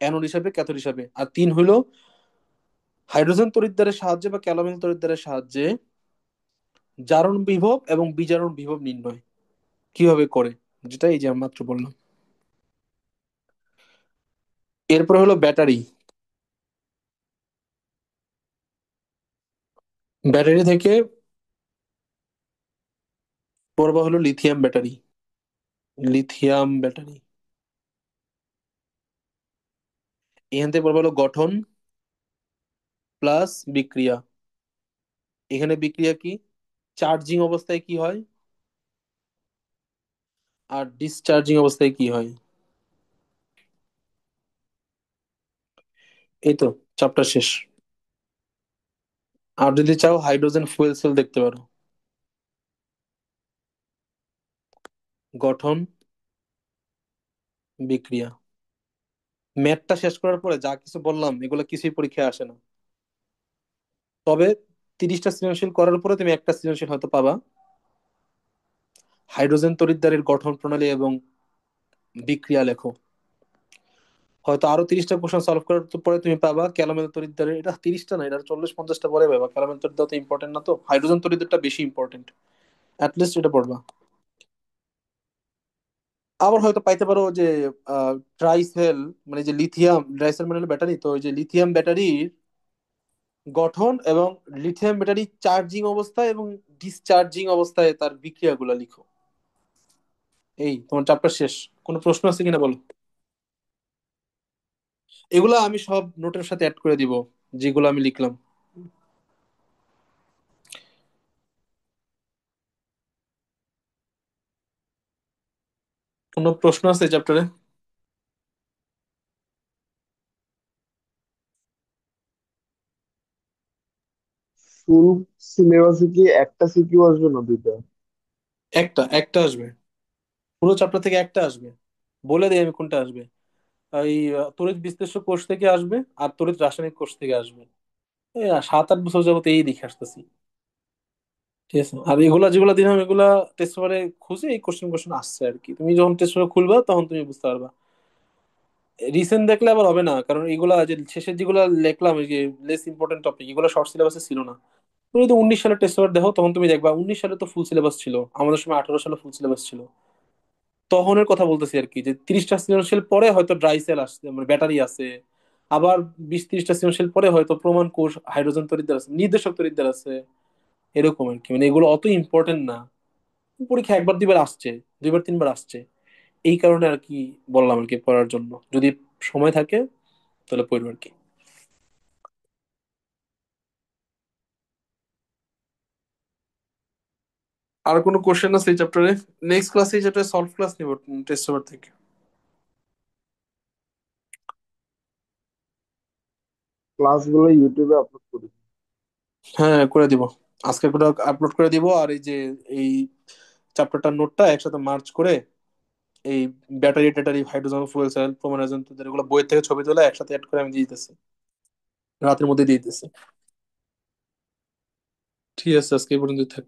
অ্যানোড হিসাবে ক্যাথোড হিসাবে, আর 3 হলো হাইড্রোজেন তড়িৎদ্বারের সাহায্যে বা ক্যালামিন তড়িৎদ্বারের সাহায্যে জারণ বিভব এবং বিজারণ বিভব নির্ণয় কিভাবে করে, যেটা এই যে আমি মাত্র বললাম। এরপরে হলো ব্যাটারি। ব্যাটারি থেকে পড়বা হলো লিথিয়াম ব্যাটারি। লিথিয়াম ব্যাটারি, এখান থেকে পড়বা হলো গঠন প্লাস বিক্রিয়া। এখানে বিক্রিয়া কি, চার্জিং অবস্থায় কি হয় আর ডিসচার্জিং অবস্থায় কি হয়। এই তো, চ্যাপ্টার শেষ। আর যদি চাও হাইড্রোজেন ফুয়েল সেল দেখতে পারো। গঠন, বিক্রিয়া, ম্যাথটা শেষ করার পরে যা কিছু বললাম এগুলো কিছুই পরীক্ষায় আসে না। তবে 30টা সৃজনশীল করার পরে তুমি একটা সৃজনশীল হয়তো পাবা, হাইড্রোজেন তড়িৎদ্বারের গঠন প্রণালী এবং বিক্রিয়া লেখো। হয়তো আরো 30টা কোশ্চেন সলভ করার পরে তুমি পাবা ক্যালামেল তড়িৎদ্বারের, এটা 30টা না, এটা 40-50টা পরে পাবা। ক্যালামেল তড়িৎদ্বার তো ইম্পর্টেন্ট না, তো হাইড্রোজেন তড়িৎদ্বারটা বেশি ইম্পর্টেন্ট, অ্যাটলিস্ট এটা পড়বা। আবার হয়তো পাইতে পারো যে ট্রাইসেল, মানে যে লিথিয়াম, ট্রাইসেল মানে হলো ব্যাটারি, তো ওই যে লিথিয়াম ব্যাটারির গঠন এবং লিথিয়াম ব্যাটারি চার্জিং অবস্থায় এবং ডিসচার্জিং অবস্থায় তার বিক্রিয়াগুলো লিখো। এই তোমার চ্যাপ্টার শেষ। কোনো প্রশ্ন আছে কিনা বলো। এগুলা আমি সব নোটের সাথে অ্যাড করে দিব, যেগুলো আমি লিখলাম। কোনো প্রশ্ন আছে এই চ্যাপ্টারে? ফুল সিলেবাসে কি একটা সিকিউ আসবে না দুইটা? একটা একটা আসবে, পুরো চ্যাপ্টার থেকে একটা আসবে। বলে দিই আমি কোনটা আসবে। এই তড়িৎ বিশ্লেষ্য কোষ থেকে আসবে, আর তড়িৎ রাসায়নিক কোষ থেকে আসবে। এই 7-8 বছর যাবত এই দেখে আসতেছি। ঠিক আছে, আর এগুলা যেগুলা দিলাম এগুলা টেস্ট পেপারে খুঁজে এই কোশ্চেন কোশ্চেন আসছে আর কি। তুমি যখন টেস্ট পেপার খুলবা তখন তুমি বুঝতে পারবা। রিসেন্ট দেখলে আবার হবে না, কারণ এগুলা যে শেষের যেগুলা লিখলাম, এই যে লেস ইম্পর্টেন্ট টপিক, এগুলো শর্ট সিলেবাসে ছিল না। তুমি যদি 19 সালের টেস্ট পেপার দেখো তখন তুমি দেখবা 19 সালে তো ফুল সিলেবাস ছিল, আমাদের সময় 18 সালে ফুল সিলেবাস ছিল। তখনের কথা বলতেছি আর কি, যে 30টা সৃজনশীল পরে হয়তো ড্রাই সেল আসছে, মানে ব্যাটারি আছে। আবার 20-30টা সৃজনশীল পরে হয়তো প্রমাণ কোষ, হাইড্রোজেন তড়িৎদ্বার আছে, নির্দেশক তড়িৎদ্বার আছে। এরকম আর কি, মানে এগুলো অত ইম্পর্টেন্ট না। পরীক্ষা একবার দুইবার আসছে, দুইবার তিনবার আসছে, এই কারণে আর কি বললাম আর কি পড়ার জন্য। যদি সময় থাকে তাহলে পড়বে আর কি। আর কোনো কোশ্চেন আছে এই চ্যাপ্টারে? নেক্সট ক্লাসে এই চ্যাপ্টারে সলভ ক্লাস নিব টেস্ট পেপার থেকে। ক্লাসগুলো ইউটিউবে আপলোড করি। হ্যাঁ, করে দিব। আজকে করে আপলোড করে দিব। আর এই যে এই চ্যাপ্টারটার নোটটা একসাথে মার্চ করে, এই ব্যাটারি ট্যাটারি, হাইড্রোজেন ফুয়েল সেল, প্রোমানাইজেন, এগুলো বইয়ের থেকে ছবি তুলে একসাথে অ্যাড করে আমি দিয়ে দিতেছি, রাতের মধ্যে দিয়ে দিতেছি। ঠিক আছে, আজকে এই পর্যন্ত থাক।